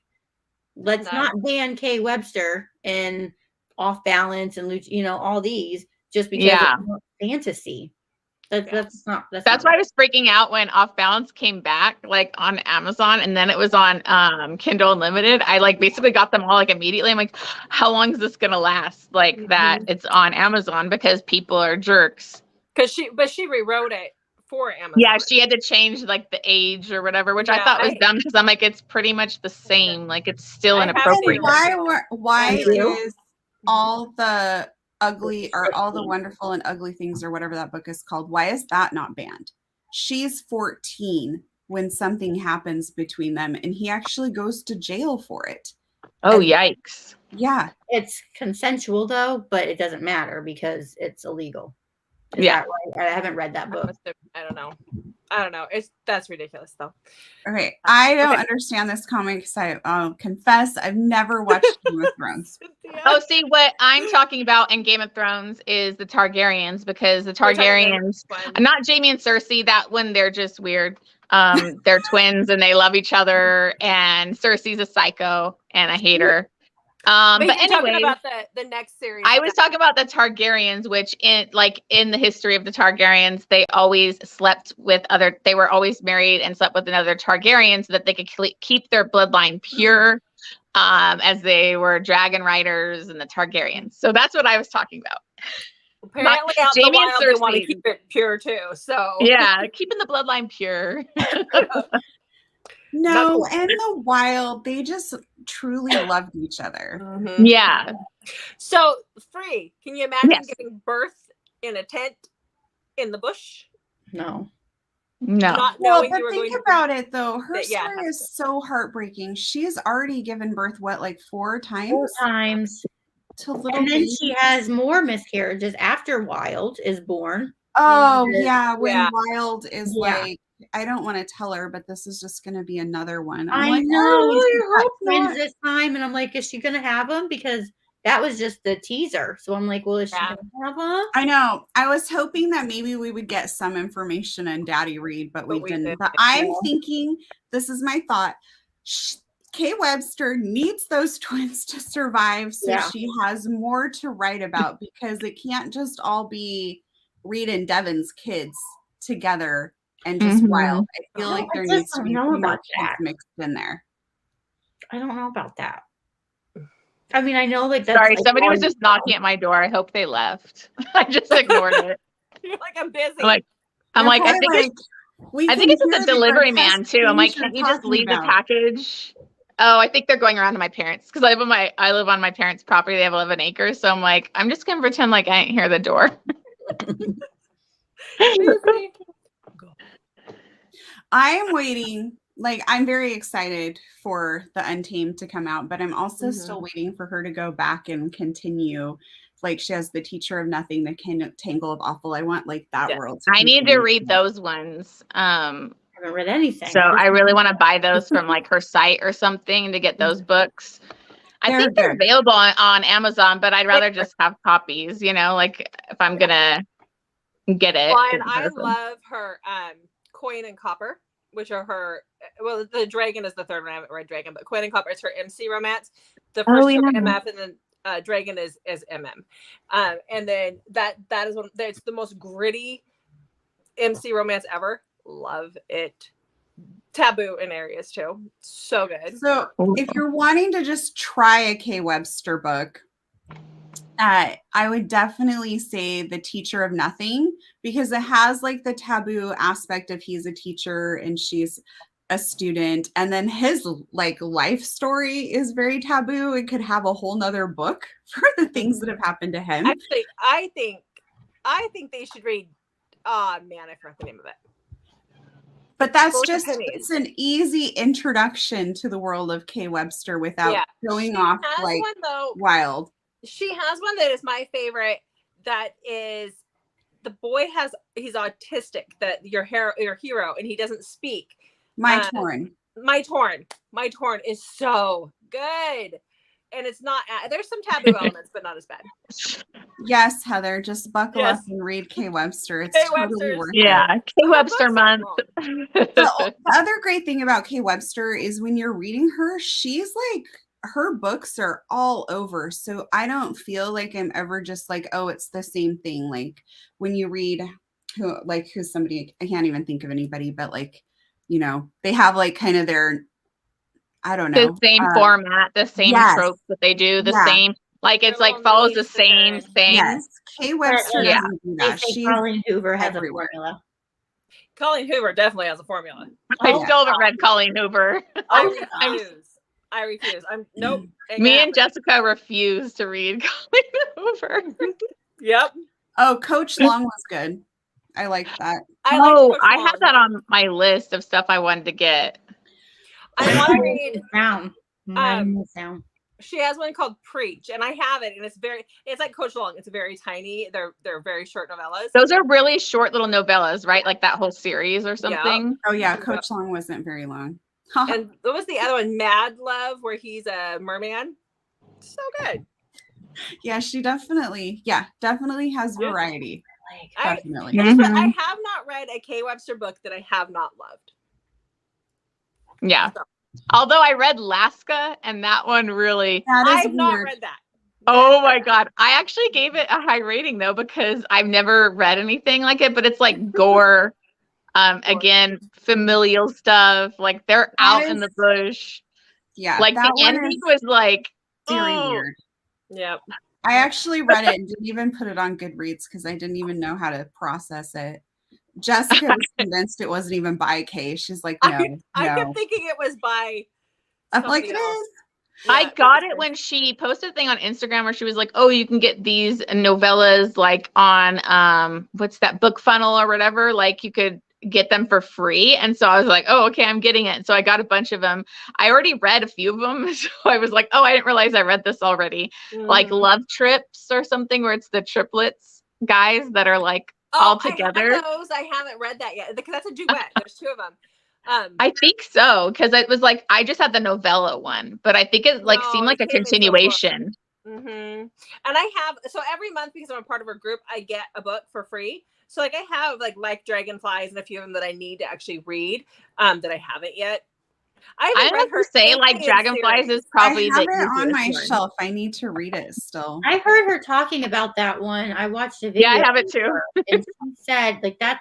let's not ban K Webster and Off Balance and all these just because it's fantasy. That's not. That's why I was freaking out when Off Balance came back, like on Amazon, and then it was on Kindle Unlimited. I like basically got them all like immediately. I'm like, how long is this gonna last? Like that it's on Amazon because people are jerks. But she rewrote it for Amazon. Yeah, she had to change like the age or whatever, which I thought was dumb because I'm like, it's pretty much the same. Like it's still inappropriate. Why is all the ugly or all the wonderful and ugly things or whatever that book is called, why is that not banned? She's 14 when something happens between them and he actually goes to jail for it. Oh, yikes. Yeah. It's consensual though, but it doesn't matter because it's illegal. Is yeah. That right? I haven't read that book. I don't know. That's ridiculous though. Okay. I don't understand this comic because I'll confess I've never watched Game of Thrones. Oh, see, what I'm talking about in Game of Thrones is the Targaryens, because the Targaryens, not Jaime and Cersei, that one, they're just weird. They're twins and they love each other, and Cersei's a psycho and I hate her. But anyway, about the next series. I was talking about the Targaryens, which in the history of the Targaryens, they always slept with they were always married and slept with another Targaryen so that they could keep their bloodline pure, as they were dragon riders and the Targaryens. So that's what I was talking about. Apparently, out Jaime and Cersei want to keep it pure too. So yeah, keeping the bloodline pure. No, and the wild, they just truly loved each other. Mm-hmm. Yeah. So, Free, can you imagine giving birth in a tent in the bush? No. Not well, but think about it though. Her story is so heartbreaking. She's already given birth, like 4 times? 4 times. To little and then babies. She has more miscarriages after Wild is born. Oh, yeah. When Wild is like, I don't want to tell her, but this is just going to be another one. I know. I hope twins this time, and I'm like, is she going to have them? Because that was just the teaser. So I'm like, well, is she going to have them? I know. I was hoping that maybe we would get some information on Daddy Reed, but we didn't. But I'm thinking, this is my thought. K Webster needs those twins to survive, so she has more to write about, because it can't just all be Reed and Devon's kids together and just wild. I feel like there needs to be more kids mixed in there. I don't know about that. I mean, I know that's sorry, somebody was just knocking at my door. I hope they left. I just ignored it. You're like, I'm busy. I'm like, I think it's a delivery man too. I'm like, can't you just leave the package? Oh, I think they're going around to my parents, because I live on my parents' property. They have 11 acres. So I'm like, I'm just gonna pretend like I ain't hear the door. I am waiting. I'm very excited for the Untamed to come out, but I'm also still waiting for her to go back and continue. She has the Teacher of Nothing, the Tangle of Awful. I want that world. I need to read those ones. I haven't read anything. So I really want to buy those from her site or something to get those books. I think they're available on Amazon, but I'd rather just have copies, if I'm gonna get it. Well, and I love her Coin and Copper, which are her, the Dragon is the third one. I haven't read Dragon, but Coin and Copper is her MC romance. The first two are MF, and then Dragon is MM. And then that is it's the most gritty MC romance ever. Love it. Taboo in areas too. So good. So if you're wanting to just try a K Webster book, I would definitely say The Teacher of Nothing, because it has the taboo aspect of he's a teacher and she's a student, and then his life story is very taboo. It could have a whole nother book for the things that have happened to him. Actually, I think they should read I forgot the name of it. But that's it's an easy introduction to the world of K Webster without going off wild. She has one that is my favorite. That is the boy he's autistic, that your hero, and he doesn't speak. My Torn is so good. And it's not, there's some taboo elements, but not as bad. Yes, Heather, just buckle up and read K Webster. It's totally worth it. Yeah, K Webster month. The other great thing about K Webster is when you're reading her, she's like, her books are all over. So I don't feel like I'm ever just like, oh, it's the same thing. Like when you read who's somebody, I can't even think of anybody, but like, you know, they have like kind of their, I don't know. The same format, the same tropes that they do, the same, like it's like follows the same thing. Yes. K Webster doesn't do that. Colleen Hoover has a formula. Colleen Hoover definitely has a formula. I still haven't read Colleen Hoover. I refuse. Nope. Me and Jessica refuse to read Colleen Hoover. Yep. Oh, Coach Long was good. I like that. I have that on my list of stuff I wanted to get. I want to read sound. She has one called Preach, and I have it, and it's like Coach Long. It's very tiny. They're very short novellas. Those are really short little novellas, right? Like that whole series or something. Yep. Oh yeah, Coach Long wasn't very long. And what was the other one? Mad Love, where he's a merman. So good. Yeah, she definitely has variety. Definitely. I have not read a K Webster book that I have not loved. Yeah. So. Although I read Laska, and that one really... I've not read that. Oh my God. I actually gave it a high rating though, because I've never read anything like it, but it's like gore. Again, familial stuff. Like they're out in the bush. Yeah. Like the ending was like... very weird. Yep. I actually read it and didn't even put it on Goodreads because I didn't even know how to process it. Jessica was convinced it wasn't even by Kay. She's like, no. I kept thinking it was by. I'm like, it is. I got it when she posted a thing on Instagram where she was like, oh, you can get these novellas like on what's that, Book Funnel or whatever. Like you could get them for free. And so I was like, oh, okay, I'm getting it. So I got a bunch of them. I already read a few of them. So I was like, oh, I didn't realize I read this already. Like Love Trips or something, where it's the triplets guys that are like all together. I haven't read that yet because that's a duet. There's two of them. I think so, because it was like I just had the novella one, but I think it seemed like a continuation. Mm-hmm. And I have, so every month, because I'm a part of a group, I get a book for free. So like I have like Dragonflies and a few of them that I need to actually read that I haven't yet. I have to say, like Dragonflies is probably I have it on my shelf. I need to read it still. I heard her talking about that one. I watched a video. Yeah, I have it too. And she said like that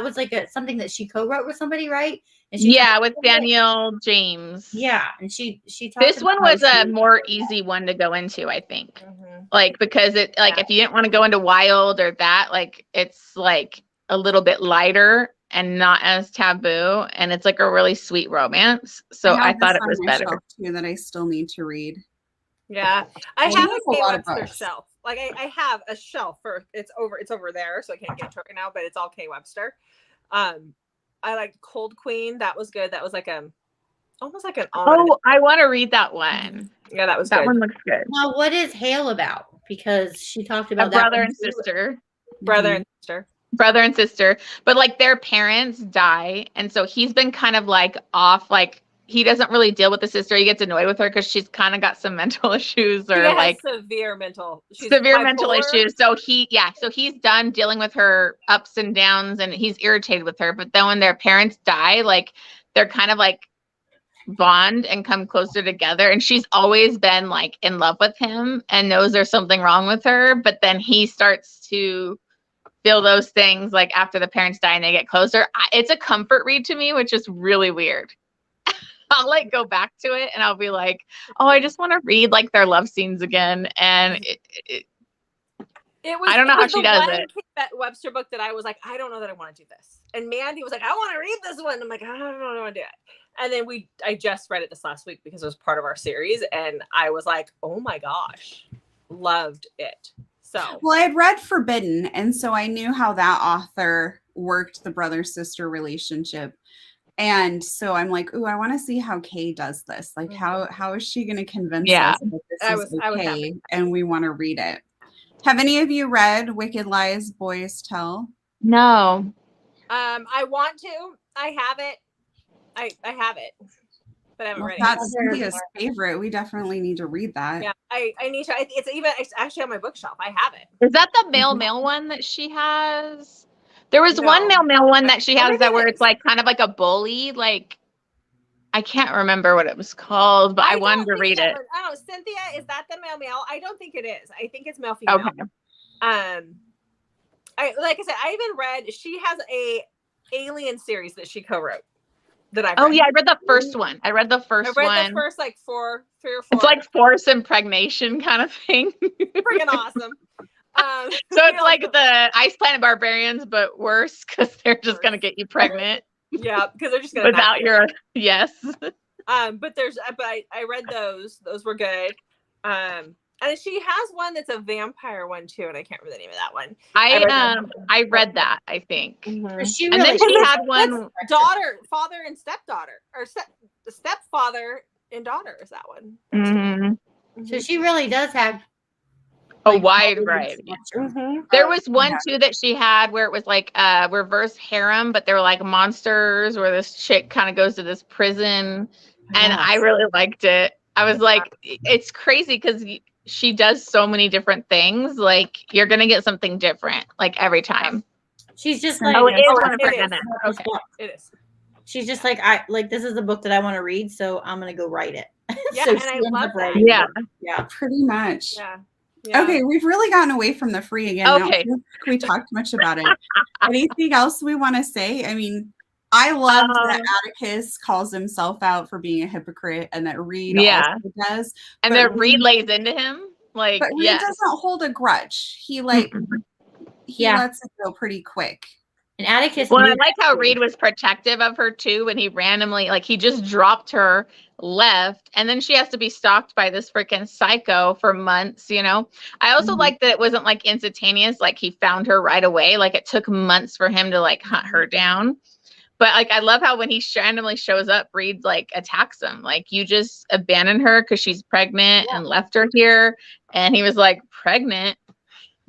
was like something that she co-wrote with somebody, right? And with Danielle James. Yeah, and she talked. This one was a more easy one to go into, I think. Like because it if you didn't want to go into wild or that, like it's like a little bit lighter and not as taboo, and it's like a really sweet romance. So I thought it was better too, that I still need to read. Yeah, I have a K Webster shelf. Like I have a shelf for it's over there, so I can't get to it right now, but it's all K Webster. I liked Cold Queen. That was good. That was like almost like an I want to read that one. Yeah, that was that good. one looks good. Now, what is Hale about? Because she talked about brother and sister. Brother and sister. Brother and sister, but like their parents die, and so he's been kind of like off, like he doesn't really deal with the sister. He gets annoyed with her because she's kind of got some mental issues or like severe mental issues. So he's done dealing with her ups and downs, and he's irritated with her. But then when their parents die, like they're kind of like bond and come closer together, and she's always been like in love with him and knows there's something wrong with her, but then he starts to feel those things like after the parents die and they get closer. It's a comfort read to me, which is really weird. I'll like go back to it and I'll be like, oh, I just want to read like their love scenes again. And I don't know how she does it. That Webster book that I was like, I don't know that I want to do this. And Mandy was like, I want to read this one. I'm like, I don't know if I want to do it. And then I just read it this last week because it was part of our series. And I was like, oh my gosh, loved it. So, well, I had read Forbidden, and so I knew how that author worked the brother-sister relationship. And so I'm like, ooh, I want to see how Kay does this. Like, how is she going to convince us that this is okay and we want to read it? Have any of you read Wicked Lies Boys Tell? No. I want to. I have it. I have it, but I haven't read it. That's Cynthia's favorite. We definitely need to read that. Yeah, I need to. It's actually on my bookshelf. I have it. Is that the male one that she has? There was one male one that she has that where it's like kind of like a bully, like I can't remember what it was called, but I wanted to read it. I don't know. Cynthia, is that the male? I don't think it is. I think it's male-female. Okay. Like I said, I even read. She has a Alien series that she co-wrote. That I. Oh yeah, I read the first one. I read the first one. The first like 3 or 4. It's like forced impregnation kind of thing. Freaking awesome. So it's like the Ice Planet Barbarians, but worse because they're just gonna get you pregnant. Yeah, because they're just gonna without your yes. But I read those. Those were good. And she has one that's a vampire one too, and I can't remember the name of that one. I read that, I think. Mm-hmm. And then she had one daughter, father, and stepdaughter, or stepfather and daughter is that one. Mm-hmm. So she really does have a wide variety. Mm-hmm. There was one too that she had where it was like reverse harem, but they were like monsters where this chick kind of goes to this prison, and I really liked it. I was like, it's crazy because she does so many different things. Like you're gonna get something different like every time. She's just like, okay. It is. She's just like, this is the book that I want to read, so I'm gonna go write it. Yeah, so and I love that. Yeah, pretty much. Yeah. Okay, we've really gotten away from the free again. Okay. Now, I don't think we talked much about it. Anything else we want to say? I mean, I love that Atticus calls himself out for being a hypocrite, and that Reed also does. And that Reed lays into him. Like, but Reed doesn't hold a grudge. He lets it go pretty quick. And Atticus. Well, I like how Reed was protective of her too when he randomly, like, he just dropped her, left, and then she has to be stalked by this freaking psycho for months, you know? I also like that it wasn't like instantaneous, like he found her right away. Like it took months for him to like hunt her down. But like, I love how when he randomly shows up, Reed like attacks him. Like, you just abandoned her because she's pregnant and left her here. And he was like, pregnant?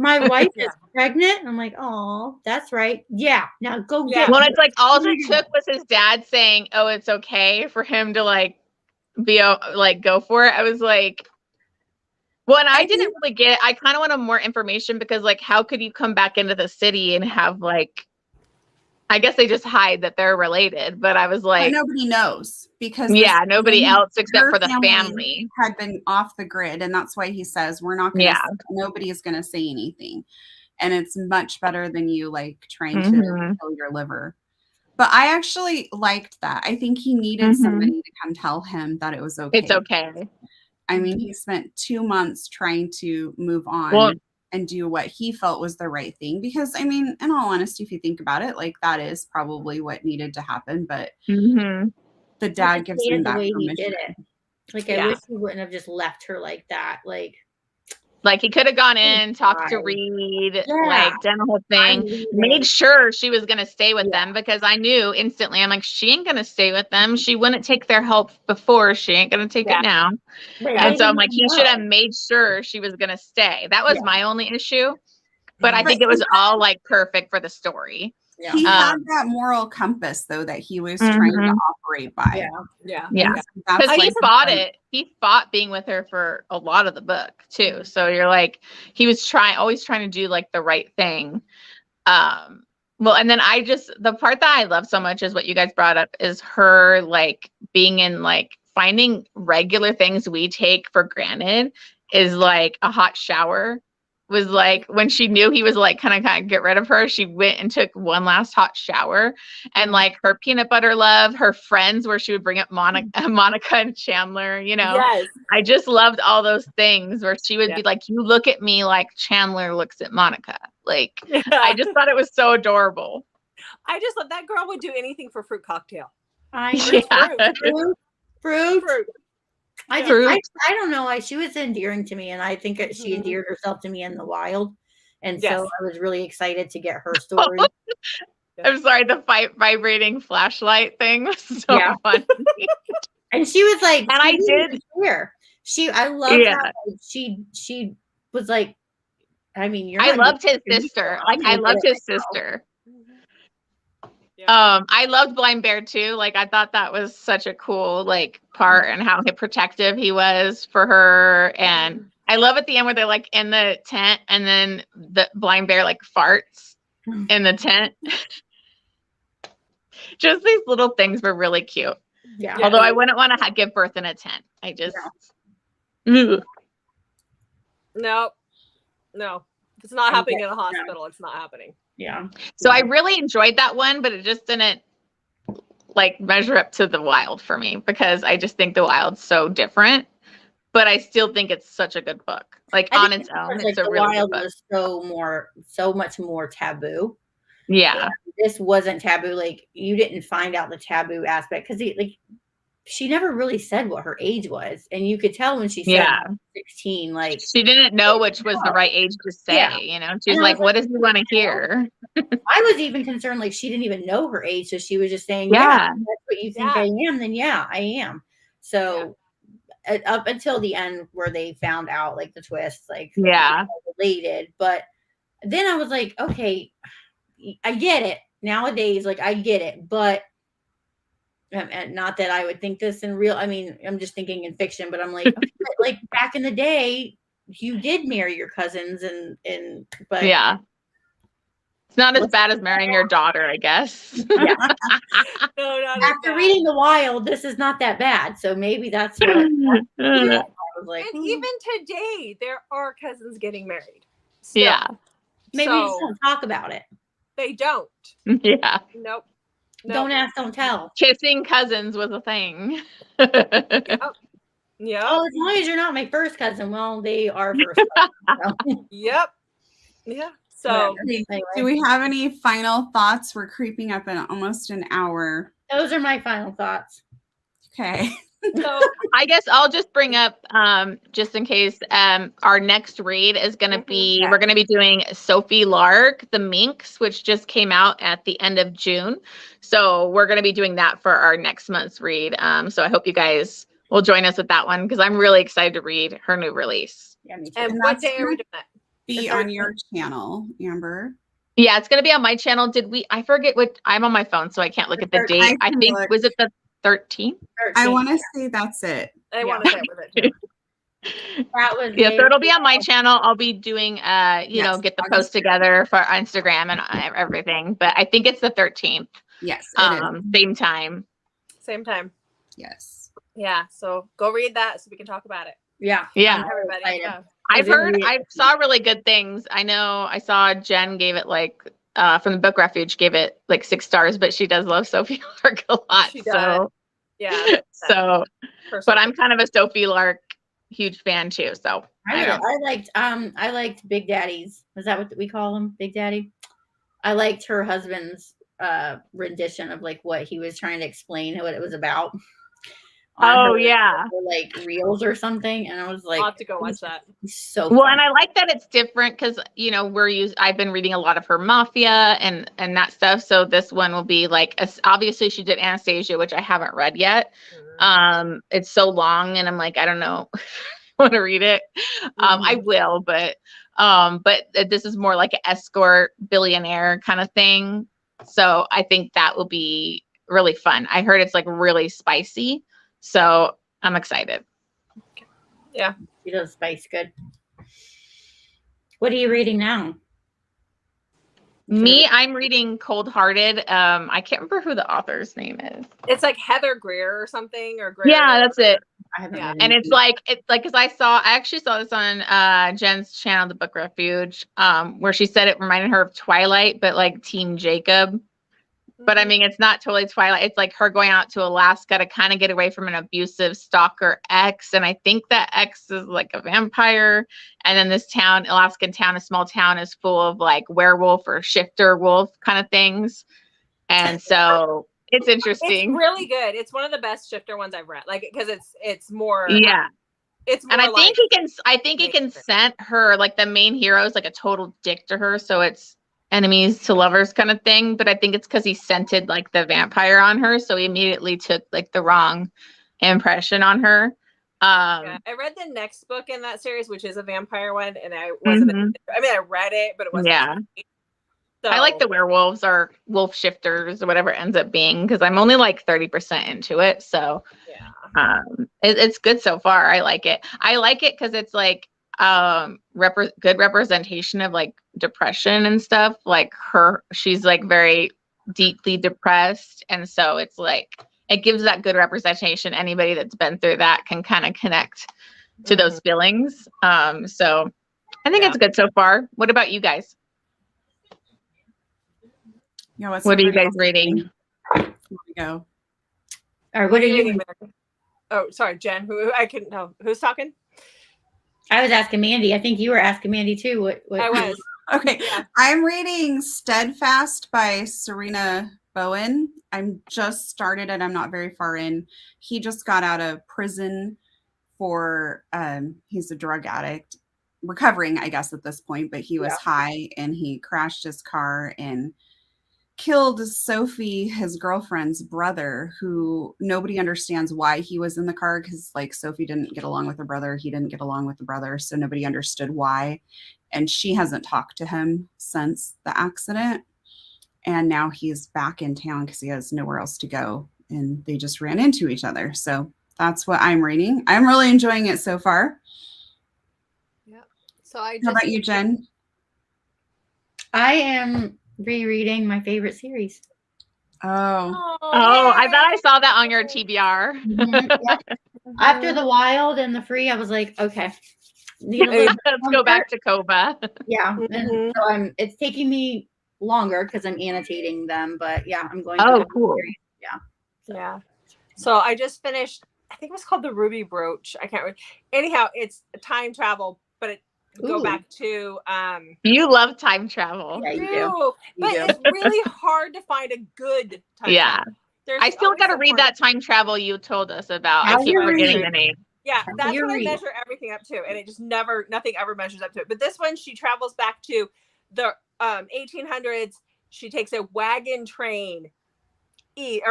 My wife is pregnant. I'm like, oh, that's right. Yeah, now go get. Well, it's like all it took was his dad saying, "Oh, it's okay," for him to like be like go for it. I was like, well, and I didn't really get it. I kind of wanted more information because like, how could you come back into the city and have like, I guess they just hide that they're related, but I was like, but nobody knows because nobody else except for the family had been off the grid, and that's why he says we're not going to. Nobody is going to say anything, and it's much better than you like trying to kill your liver. But I actually liked that. I think he needed somebody to come tell him that it was okay. It's okay. I mean, he spent 2 months trying to move on. And do what he felt was the right thing. Because, I mean, in all honesty, if you think about it, like that is probably what needed to happen. But the dad gives him that permission. He did it. Like, I wish he wouldn't have just left her like that. Like he could have gone in, talked to Reed, like done the whole thing, made sure she was going to stay with them because I knew instantly, I'm like, she ain't going to stay with them. She wouldn't take their help before. She ain't going to take it now. And so I'm like, he should have made sure she was going to stay. That was my only issue. But I think it was all like perfect for the story. Yeah. He had that moral compass, though, that he was trying to operate by. Yeah. Because he fought it. He fought being with her for a lot of the book, too. So you're like, he was always trying to do like the right thing. Well, and then the part that I love so much is what you guys brought up is her like being in like finding regular things we take for granted is like a hot shower. Was like when she knew he was like kind of get rid of her, she went and took one last hot shower. And like her peanut butter love, her friends where she would bring up Monica and Chandler, you know. I just loved all those things where she would be like, you look at me like Chandler looks at Monica. Like I just thought it was so adorable. I just love that girl would do anything for fruit cocktail. Fruit. I don't know. She was endearing to me, and I think that she endeared herself to me in the wild. And so I was really excited to get her story. I'm sorry, the vibrating flashlight thing was so funny. And she was like, and I did here. I love how she was like, I mean, I loved his sister. Like, I loved his sister. Yeah. I loved Blind Bear too. Like, I thought that was such a cool like part and how protective he was for her. And I love at the end where they're like in the tent and then the Blind Bear like farts in the tent. Just these little things were really cute. Yeah. Although I wouldn't want to give birth in a tent. I just no. If it's not happening in a hospital, it's not happening. Yeah. So I really enjoyed that one, but it just didn't like measure up to the Wild for me because I just think the Wild's so different. But I still think it's such a good book. Like on its own, like, it's a the really Wild good book. was so much more taboo. Yeah. This wasn't taboo. Like you didn't find out the taboo aspect because like she never really said what her age was, and you could tell when she said 16. Like she didn't know which was the right age to say. You know, she's like, "What does he want to hear?" I was even concerned, like she didn't even know her age, so she was just saying, "Yeah, that's what you think I am." Then I am. So up until the end, where they found out like the twist, like related. But then I was like, okay, I get it nowadays. Like I get it, but. And not that I would think this in real. I mean, I'm just thinking in fiction, but I'm like, okay, like back in the day, you did marry your cousins, but it's not as bad as marrying your daughter, I guess. No, not after reading The Wild, this is not that bad. So maybe that's what I was like. And even today, there are cousins getting married. So, maybe they just don't talk about it. They don't. Yeah. Nope. Don't ask, don't tell. Kissing cousins was a thing. Yeah. Oh, as long as you're not my first cousin. Well, they are first cousin. So. Yep. Yeah. So, do we have any final thoughts? We're creeping up in almost an hour. Those are my final thoughts. Okay. So I guess I'll just bring up, just in case, our next read is going to be, we're going to be doing Sophie Lark, The Minx, which just came out at the end of June. So we're going to be doing that for our next month's read. So I hope you guys will join us with that one because I'm really excited to read her new release. Yeah, me too. And what day are we doing that? Be on your channel, Amber. Yeah, it's going to be on my channel. I forget I'm on my phone, so I can't look at the date. I think, was it the 13th? I want to say that's it. I want to say it was it too. That was so it'll be on my channel. I'll be doing get the post together for Instagram and everything. But I think it's the 13th. Yes. Same time. Same time. Yes. Yeah. So go read that so we can talk about it. Yeah. Everybody. I saw really good things. I know I saw Jen gave it like from the Book Refuge gave it like 6 stars, but she does love Sophie Lark a lot. She does. So yeah. So but I'm kind of a Sophie Lark huge fan too. So I liked Big Daddy's. Is that what we call him? Big Daddy? I liked her husband's rendition of like what he was trying to explain what it was about. Like reels or something, and I was like, I'll have to go watch that. So well, and I like that it's different because I've been reading a lot of her Mafia and that stuff. So this one will be like obviously she did Anastasia, which I haven't read yet. It's so long, and I'm like, I don't know, I want to read it. I will, but this is more like an escort billionaire kind of thing. So I think that will be really fun. I heard it's like really spicy. So I'm excited. Yeah. She does spice good. What are you reading now? I'm reading Cold Hearted. I can't remember who the author's name is. It's like Heather Greer or something or Greer. Yeah, that's it. I haven't read and it's like because I actually saw this on Jen's channel, The Book Refuge, where she said it reminded her of Twilight, but like Team Jacob. But I mean, it's not totally Twilight. It's like her going out to Alaska to kind of get away from an abusive stalker ex. And I think that ex is like a vampire. And then this town, Alaskan town, a small town, is full of like werewolf or shifter wolf kind of things. And so it's interesting. It's really good. It's one of the best shifter ones I've read. Like, because it's more. Yeah. It's more and I like think he can scent her, like the main hero is like a total dick to her. So it's enemies to lovers kind of thing, but I think it's because he scented like the vampire on her, so he immediately took like the wrong impression on her. I read the next book in that series, which is a vampire one, and I wasn't. I mean, I read it, but it wasn't. Yeah. So, I like the werewolves or wolf shifters or whatever it ends up being, because I'm only like 30% into it. So it's good so far. I like it. I like it because it's like good representation of like depression and stuff. Like she's like very deeply depressed, and so it's like it gives that good representation. Anybody that's been through that can kind of connect to those feelings. So I think it's good so far. What about you guys? Yeah, what are you guys reading? Here we go. All right, what are you reading? Oh, sorry, Jen. Who's talking? I was asking Mandy. I think you were asking Mandy too. What I was. Okay. Yeah. I'm reading Steadfast by Serena Bowen. I'm just started and I'm not very far in. He just got out of prison for he's a drug addict, recovering, I guess, at this point, but he was high and he crashed his car and killed Sophie, his girlfriend's brother, who nobody understands why he was in the car, because like Sophie didn't get along with her brother, he didn't get along with the brother, so nobody understood why. And she hasn't talked to him since the accident. And now he's back in town because he has nowhere else to go. And they just ran into each other. So that's what I'm reading. I'm really enjoying it so far. Yeah. So how about you, Jen? I am rereading my favorite series. Oh, I thought I saw that on your TBR. After the Wild and the Free, I was like, okay, let's go back to Koba. Yeah, and so it's taking me longer because I'm annotating them, but I'm going. Cool. Yeah. So I just finished. I think it was called The Ruby Brooch. I can't remember. Anyhow, it's time travel, but it go back to you love time travel. Yeah, you do. But it's really hard to find a good time travel. I still got to read that time travel you told us about. I keep forgetting the name. Yeah, that's what I measure everything up to, and it just nothing ever measures up to it. But this one, she travels back to the 1800s. She takes a wagon train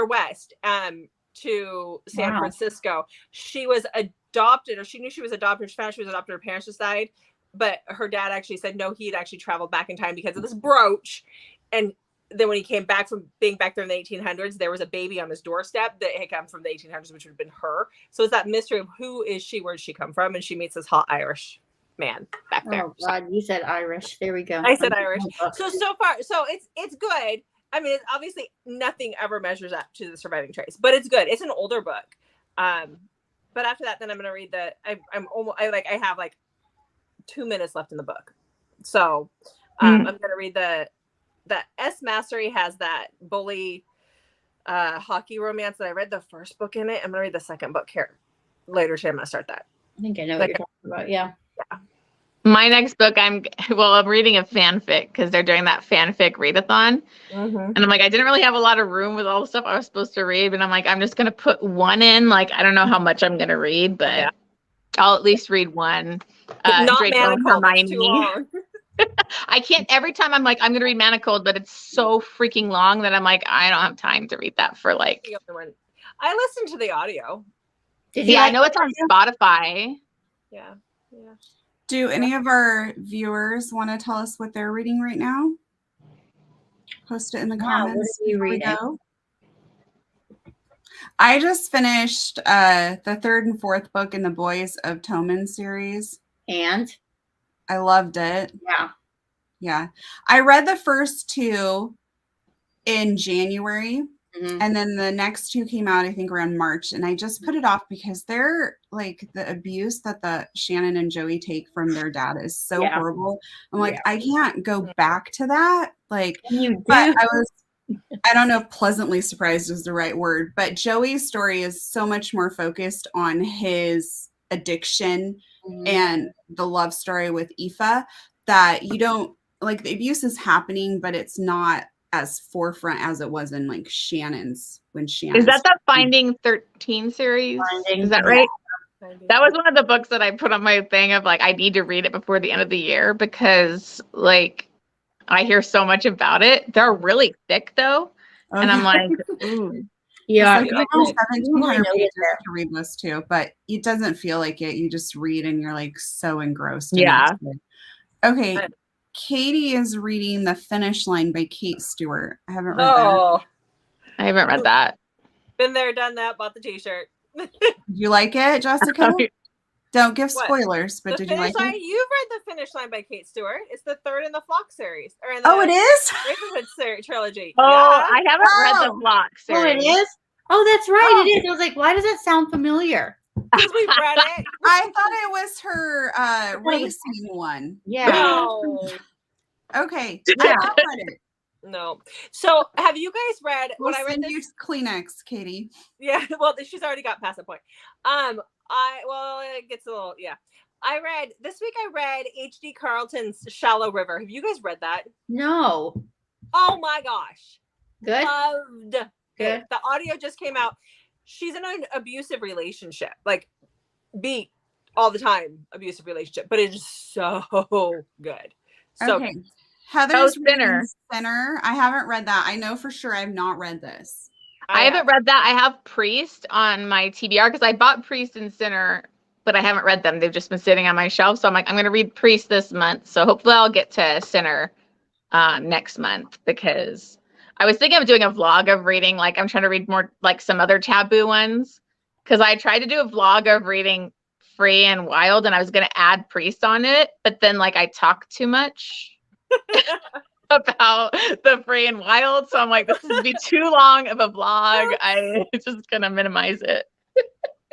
west to San Francisco. She was adopted, or she knew she was adopted. She found she was adopted. Her parents just died. But her dad actually said no, he had actually traveled back in time because of this brooch. And then when he came back from being back there in the 1800s, there was a baby on his doorstep that had come from the 1800s, which would have been her. So it's that mystery of who is she, where did she come from? And she meets this hot Irish man back there. Oh God, you said Irish. There we go. I said Irish. So far, so it's good. I mean, it's obviously nothing ever measures up to The Surviving Trace, but it's good. It's an older book. But after that, then I'm going to read I have like 2 minutes left in the book. So I'm going to read the S Mastery has that bully hockey romance that I read the first book in it. I'm going to read the second book here later today. I'm going to start that. I think I know what you're talking about. Yeah. My next book, I'm reading a fanfic because they're doing that fanfic readathon. And I'm like, I didn't really have a lot of room with all the stuff I was supposed to read, but I'm like, I'm just going to put one in. Like, I don't know how much I'm going to read, but I'll at least read one. Not Manacled, it's too long. I can't, every time I'm like, I'm going to read Manacled, but it's so freaking long that I'm like, I don't have time to read that for like. The other one. I listened to the audio. I know it's on Spotify. Yeah. Do any of our viewers want to tell us what they're reading right now? Post it in the comments. What are you reading? I just finished the third and fourth book in the Boys of Tommen series. And? I loved it. Yeah. I read the first two in January. And then the next two came out, I think, around March. And I just put it off because they're like the abuse that the Shannon and Joey take from their dad is so horrible. I'm like, I can't go back to that. Like, but I don't know if pleasantly surprised is the right word, but Joey's story is so much more focused on his addiction and the love story with Aoife that you don't like. The abuse is happening, but it's not as forefront as it was in like Shannon's Is that the Finding 13 series? Is that right? That was one of the books that I put on my thing of like, I need to read it before the end of the year because like I hear so much about it. They're really thick though. And I'm like, ooh. Yeah, it's like 1,700 pages to read this too, but it doesn't feel like it. You just read and you're like so engrossed. Yeah. Okay. Katie is reading The Finish Line by Kate Stewart. I haven't read that. I haven't read that. Been there, done that, bought the t-shirt. Did you like it, Jessica? Don't give spoilers, but did you like it? You've read The Finish Line by Kate Stewart. It's the third in the Flock series. Or in the it is? Ravenhood trilogy. Oh, yeah. I haven't read the Flock series. Oh, it is? Oh, that's right. It is. I was like, why does that sound familiar? Because we've read it. I thought it was her racing one. Yeah. No. Okay. I have read it. No. So have you guys read We'll when I read send you this? Kleenex, Katie. Yeah, well, she's already got past the point. It gets a little, yeah. This week I read H.D. Carlton's Shallow River. Have you guys read that? No. Oh my gosh. Good. Loved it. Good. The audio just came out. She's in an abusive relationship, like beat all the time abusive relationship, but it is so good. So okay. Heather's reading Sinner. I haven't read that. I know for sure I've not read this. I haven't read that. I have Priest on my TBR because I bought Priest and Sinner, but I haven't read them. They've just been sitting on my shelf. So I'm like, I'm going to read Priest this month. So hopefully I'll get to Sinner next month, because I was thinking of doing a vlog of reading. Like, I'm trying to read more like some other taboo ones, because I tried to do a vlog of reading Free and Wild, and I was going to add Priest on it. But then like I talk too much about the Free and Wild, so I'm like, this would be too long of a vlog. I'm just gonna minimize it.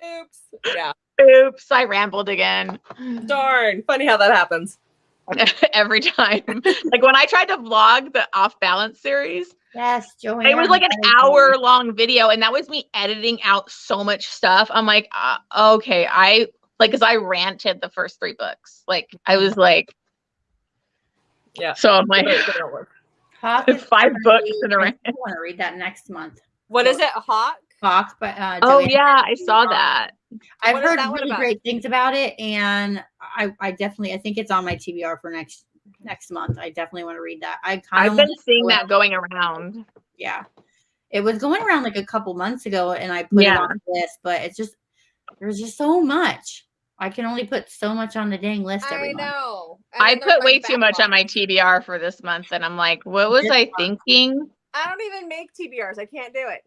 Oops. Yeah. Oops, I rambled again. Darn. Funny how that happens. Every time. Like when I tried to vlog the Off Balance series. Yes, Joanne. It was like an hour-long video, and that was me editing out so much stuff. I'm like, okay, because I ranted the first 3 books. Like I was like, yeah. So I'm like, 5 books in a row. I want to read that next month. What is it? Hawk? Hawk, but Joanne, yeah, I saw that. I've heard really great things about it, and I definitely think it's on my TBR for next month. I definitely want to read that. I've been seeing that going around. Yeah, it was going around like a couple months ago, and I put it on the list, but there's just so much. I can only put so much on the dang list every month. I know. I put way too much on my TBR for this month, and I'm like, what was I thinking? I don't even make TBRs. I can't do it.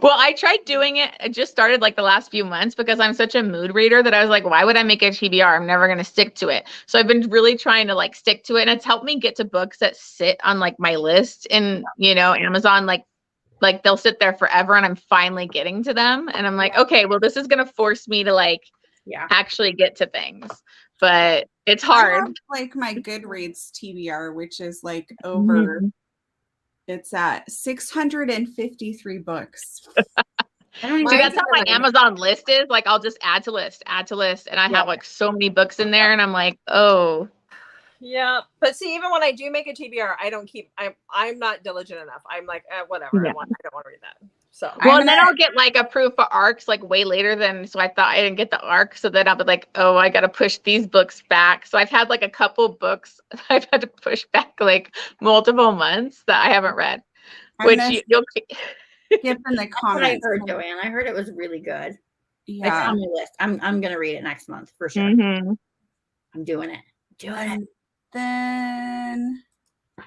Well, I tried doing it. It just started like the last few months because I'm such a mood reader that I was like, why would I make a TBR? I'm never going to stick to it. So I've been really trying to like stick to it, and it's helped me get to books that sit on like my list in, Amazon, like they'll sit there forever, and I'm finally getting to them. And I'm like, okay, well, this is going to force me to like actually get to things, but it's hard. I have, like my Goodreads TBR, which is like over, it's at 653 books. That's how my Amazon list is. Like I'll just add to list, and I have like so many books in there, and I'm like, oh. Yeah, but see, even when I do make a TBR, I don't keep. I'm not diligent enough. I'm like, whatever. Yeah. I don't want to read that. So and then I'll get like approved for ARCs like way later than. So I thought I didn't get the ARC, so then I'll be like, oh, I got to push these books back. So I've had like a couple books I've had to push back like multiple months that I haven't read. Which you'll give in the comments. I heard, Joanne. I heard it was really good. Yeah, it's on my list. I'm gonna read it next month for sure. Mm-hmm. I'm doing it. Then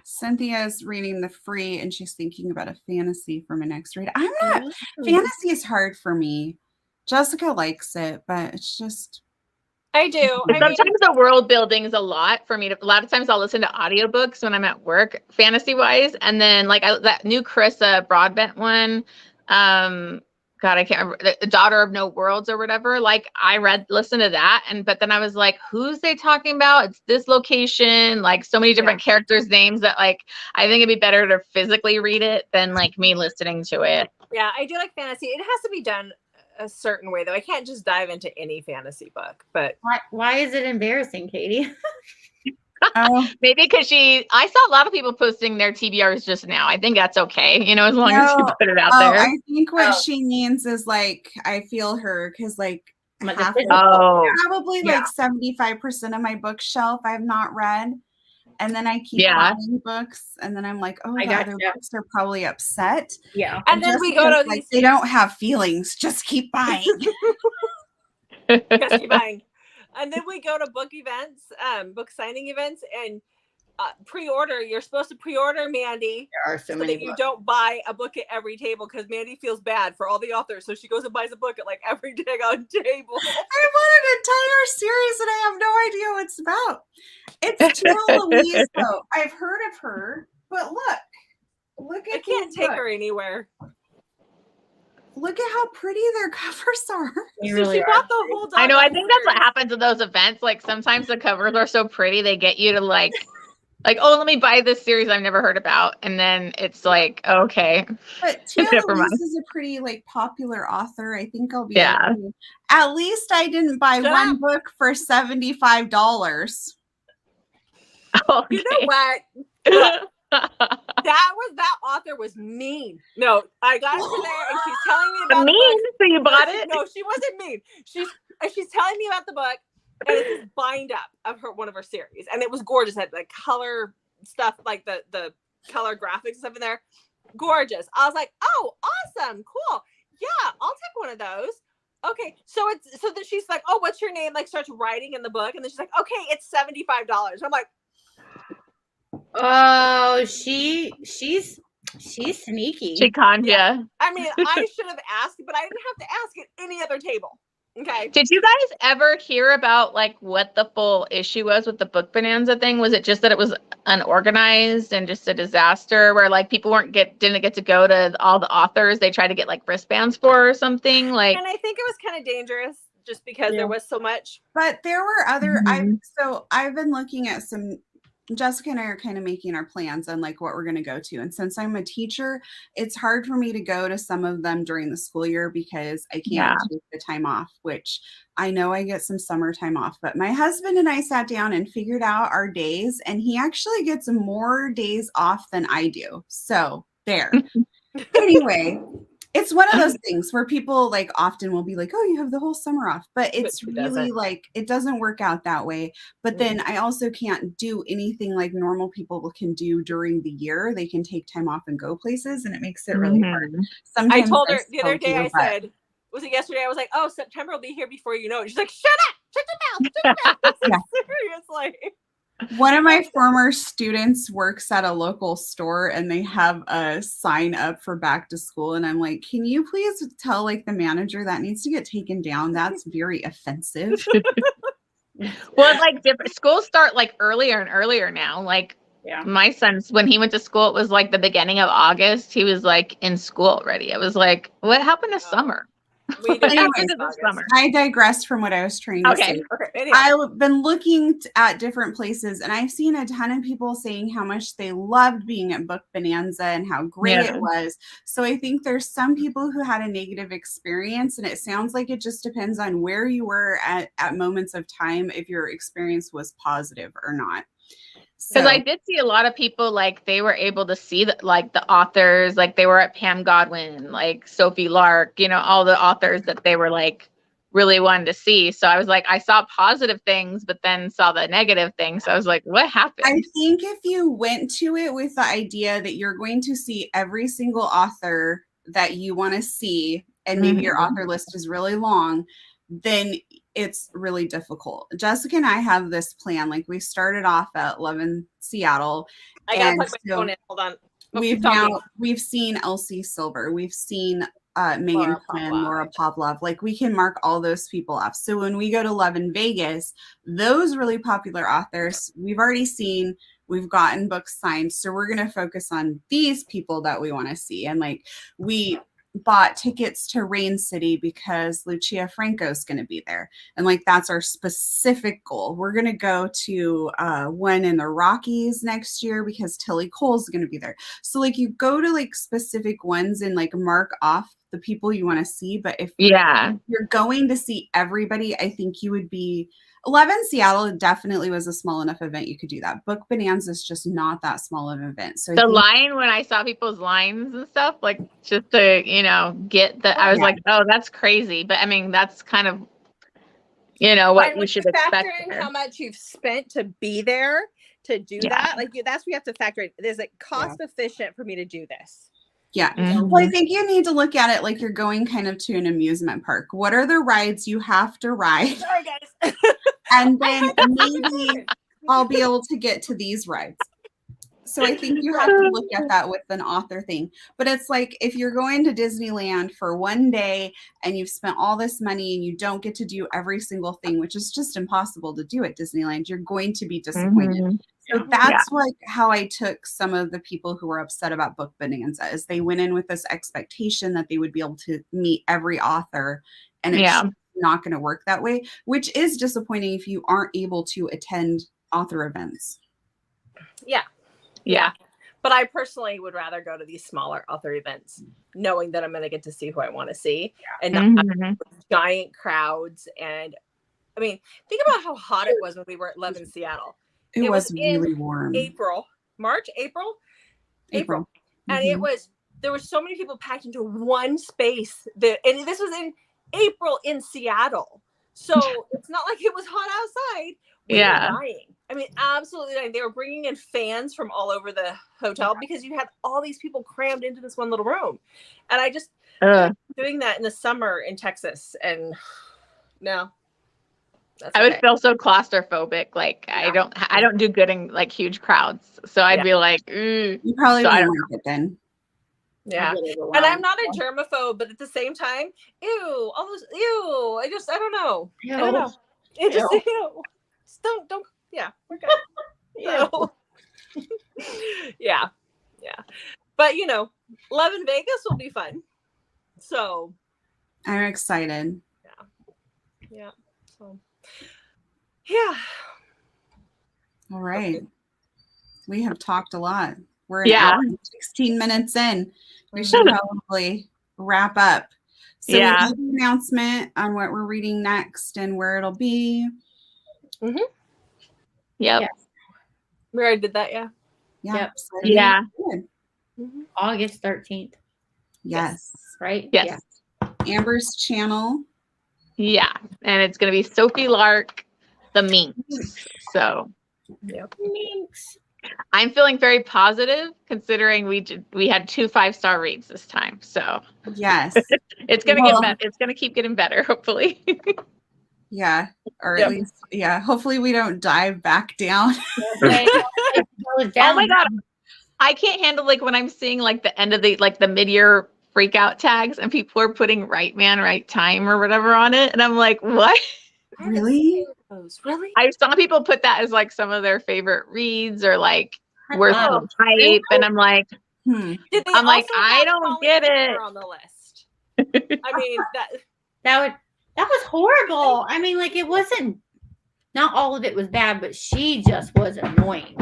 Cynthia's reading The Free, and she's thinking about a fantasy for my next read. I'm not. Fantasy is hard for me. Jessica likes it, but it's just. I do. Sometimes the world building is a lot for me. A lot of times I'll listen to audiobooks when I'm at work, fantasy wise, and then like that new Carissa Broadbent one. God, I can't remember, the Daughter of No Worlds or whatever. Like I listened to that, but then I was like, who's they talking about? It's this location, like so many different characters' names that like I think it'd be better to physically read it than like me listening to it. Yeah, I do like fantasy. It has to be done a certain way though. I can't just dive into any fantasy book. But why is it embarrassing, Katie? Maybe because I saw a lot of people posting their TBRs just now. I think that's okay, as long as you put it out there. I think what she means is like, I feel her because like probably like 75% of my bookshelf I've not read. and then I keep buying books, and then I'm like, oh, the other books are probably upset. Yeah. And then we go to these. They don't have feelings. Just keep buying. Just keep buying. And then we go to book events, book signing events, and pre-order. You're supposed to pre-order, Mandy, there are so many that you don't buy a book at every table, because Mandy feels bad for all the authors, so she goes and buys a book at like every daggone table. I bought an entire series and I have no idea what it's about. It's Jill Louise, though. I've heard of her, but look at I can't take her anywhere. Look at how pretty their covers are. So she bought the whole I know. I think that's what happens at those events. Like sometimes the covers are so pretty, they get you to like, oh, let me buy this series I've never heard about, and then it's like, okay. But Jill Louise is a pretty like popular author. I think I'll be okay. At least I didn't buy one book for $75. Okay. You know what? Look, that author was mean. No, I got into there and she's telling me about mean. The book. So you bought it? No, she wasn't mean. She's telling me about the book, and it's this bind up of one of her series, and it was gorgeous. It had like color stuff, like the color graphics and stuff in there. Gorgeous. I was like, oh, awesome, cool. Yeah, I'll take one of those. Okay, so then she's like, oh, what's your name? Like starts writing in the book, and then she's like, okay, it's $75. I'm like, oh, she's sneaky. She conned you. I mean, I should have asked, but I didn't have to ask at any other table. Okay. Did you guys ever hear about like what the full issue was with the Book Bonanza thing? Was it just that it was unorganized and just a disaster where like people didn't get to go to all the authors they tried to get like wristbands for or something? Like, and I think it was kind of dangerous just because there was so much. But there were other I've been looking at some. Jessica and I are kind of making our plans on like what we're going to go to. And since I'm a teacher, it's hard for me to go to some of them during the school year because I can't take the time off, which I know I get some summer time off. But my husband and I sat down and figured out our days, and he actually gets more days off than I do. So there. Anyway, it's one of those things where people like often will be like, oh, you have the whole summer off, but it's really like, it doesn't work out that way. But then I also can't do anything like normal people can do during the year. They can take time off and go places, and it makes it really hard. Sometimes I told her the other day, I said, was it yesterday? I was like, oh, September will be here before you know it. She's like, shut up, shut your mouth. Seriously. One of my former students works at a local store, and they have a sign up for back to school. And I'm like, can you please tell like the manager that needs to get taken down? That's very offensive. Well, like different schools start like earlier and earlier now. Like my son's, when he went to school, it was like the beginning of August. He was like in school already. I was like, what happened to summer? I digressed from what I was trying to say. Okay. I've been looking at different places, and I've seen a ton of people saying how much they loved being at Book Bonanza and how great it was. So I think there's some people who had a negative experience, and it sounds like it just depends on where you were at moments of time, if your experience was positive or not. Because I did see a lot of people like they were able to see the authors, like they were at Pam Godwin, like Sophie Lark, all the authors that they were like really wanted to see. So I was like, I saw positive things, but then saw the negative things. So I was like, what happened? I think if you went to it with the idea that you're going to see every single author that you want to see, and maybe your author list is really long, then it's really difficult. Jessica and I have this plan. Like we started off at Love in Seattle. I gotta plug my phone in. Hold on. We've seen Elsie Silver. We've seen Megan Quinn, Laura Pavlov. Like we can mark all those people off. So when we go to Love in Vegas, those really popular authors we've already seen. We've gotten books signed. So we're going to focus on these people that we want to see. And like we bought tickets to Rain City because Lucia Franco's going to be there. And like, that's our specific goal. We're going to go to one in the Rockies next year because Tilly Cole's going to be there. So like you go to like specific ones and like mark off the people you want to see. But if you're going to see everybody, I think you would be 11 Seattle definitely was a small enough event you could do that. Book Bonanza is just not that small of an event. So the line, when I saw people's lines and stuff, like just to, get the, I was like, oh, that's crazy. But I mean, that's kind of, what you should expect. Factoring how much you've spent to be there, to do that. Like that's what you have to factor in. Is it cost efficient for me to do this? Yeah. Well, I think you need to look at it like you're going kind of to an amusement park. What are the rides you have to ride? Sorry, guys. And then maybe I'll be able to get to these rides. So I think you have to look at that with an author thing. But it's like if you're going to Disneyland for one day and you've spent all this money and you don't get to do every single thing, which is just impossible to do at Disneyland, you're going to be disappointed. So that's like how I took some of the people who were upset about Book Bonanza is they went in with this expectation that they would be able to meet every author, and it's not going to work that way, which is disappointing if you aren't able to attend author events. Yeah. But I personally would rather go to these smaller author events, knowing that I'm going to get to see who I want to see and not have giant crowds. And I mean, think about how hot it was when we were at Love in Seattle. It was really warm. April. And there were so many people packed into one space and this was in April in Seattle. So it's not like it was hot outside. We were dying. I mean, absolutely dying. They were bringing in fans from all over the hotel because you had all these people crammed into this one little room. And I just doing that in the summer in Texas. And no. I would feel so claustrophobic. Like I don't do good in like huge crowds. So I'd be like, you probably wouldn't like it then. Yeah. And I'm not a germaphobe, but at the same time, ew, all those I don't know. I don't know. It just ew. Just don't we're good. So, yeah. But Love in Vegas will be fun. So I'm excited. Yeah. So yeah. All right. We have talked a lot. We're an hour and 16 minutes in. We should probably wrap up. So we have an announcement on what we're reading next and where it'll be. Yep. Yes. We already did that, yeah. Yep. August 13th. Yes. Right? Yes. Yeah. Amber's channel. Yeah. And it's going to be Sophie Lark, The Minx. So. Minx. I'm feeling very positive considering we had 2 5-star reads this time. So yes, it's going to get better. It's going to keep getting better, hopefully. Yeah. Or at least, hopefully we don't dive back down. Oh my God. I can't handle like when I'm seeing like the end of the mid-year freakout tags and people are putting right man, right time or whatever on it. And I'm like, what? Really? Really? I saw people put that as like some of their favorite reads or like worth the hype. And I'm like, I don't get it. On the list. I mean, that was horrible. I mean, like it wasn't, not all of it was bad, but she just was annoying.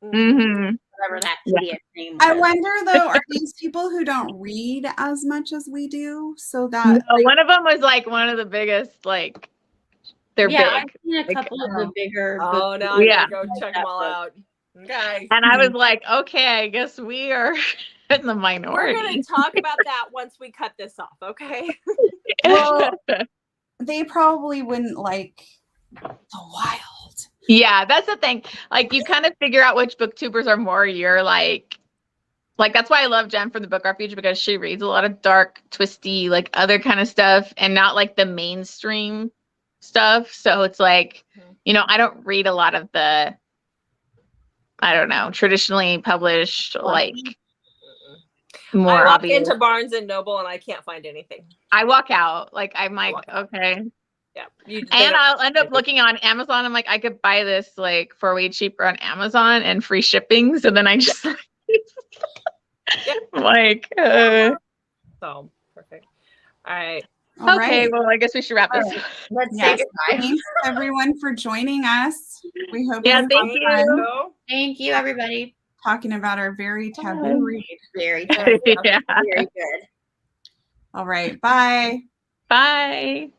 Whatever that idiot name was. I wonder though, are these people who don't read as much as we do? So that one of them was like one of the biggest, like they're big. I've seen a couple of the bigger. Oh no, I gotta go check them all out. Okay. And I was like, okay, I guess we are in the minority. We're gonna talk about that once we cut this off, okay? Well, they probably wouldn't like the wild. Yeah, that's the thing. Like you kind of figure out which booktubers are more your like that's why I love Jen from the Book Refuge because she reads a lot of dark, twisty, like other kind of stuff and not like the mainstream stuff. So it's like, I don't read a lot of the, I don't know, traditionally published like more I walk obvious. into Barnes and Noble and I can't find anything. I walk out. Like I'm like, okay. Yeah. And I'll end up looking on Amazon. I'm like, I could buy this like for way cheaper on Amazon and free shipping. So then I just So perfect. All right. All okay. right. Well, I guess we should wrap this. Let's say goodbye. Thanks everyone for joining us. We hope thank you. Thank you, everybody. Talking about our very taboo read. Very taboo. Yeah. Very good. All right. Bye. Bye.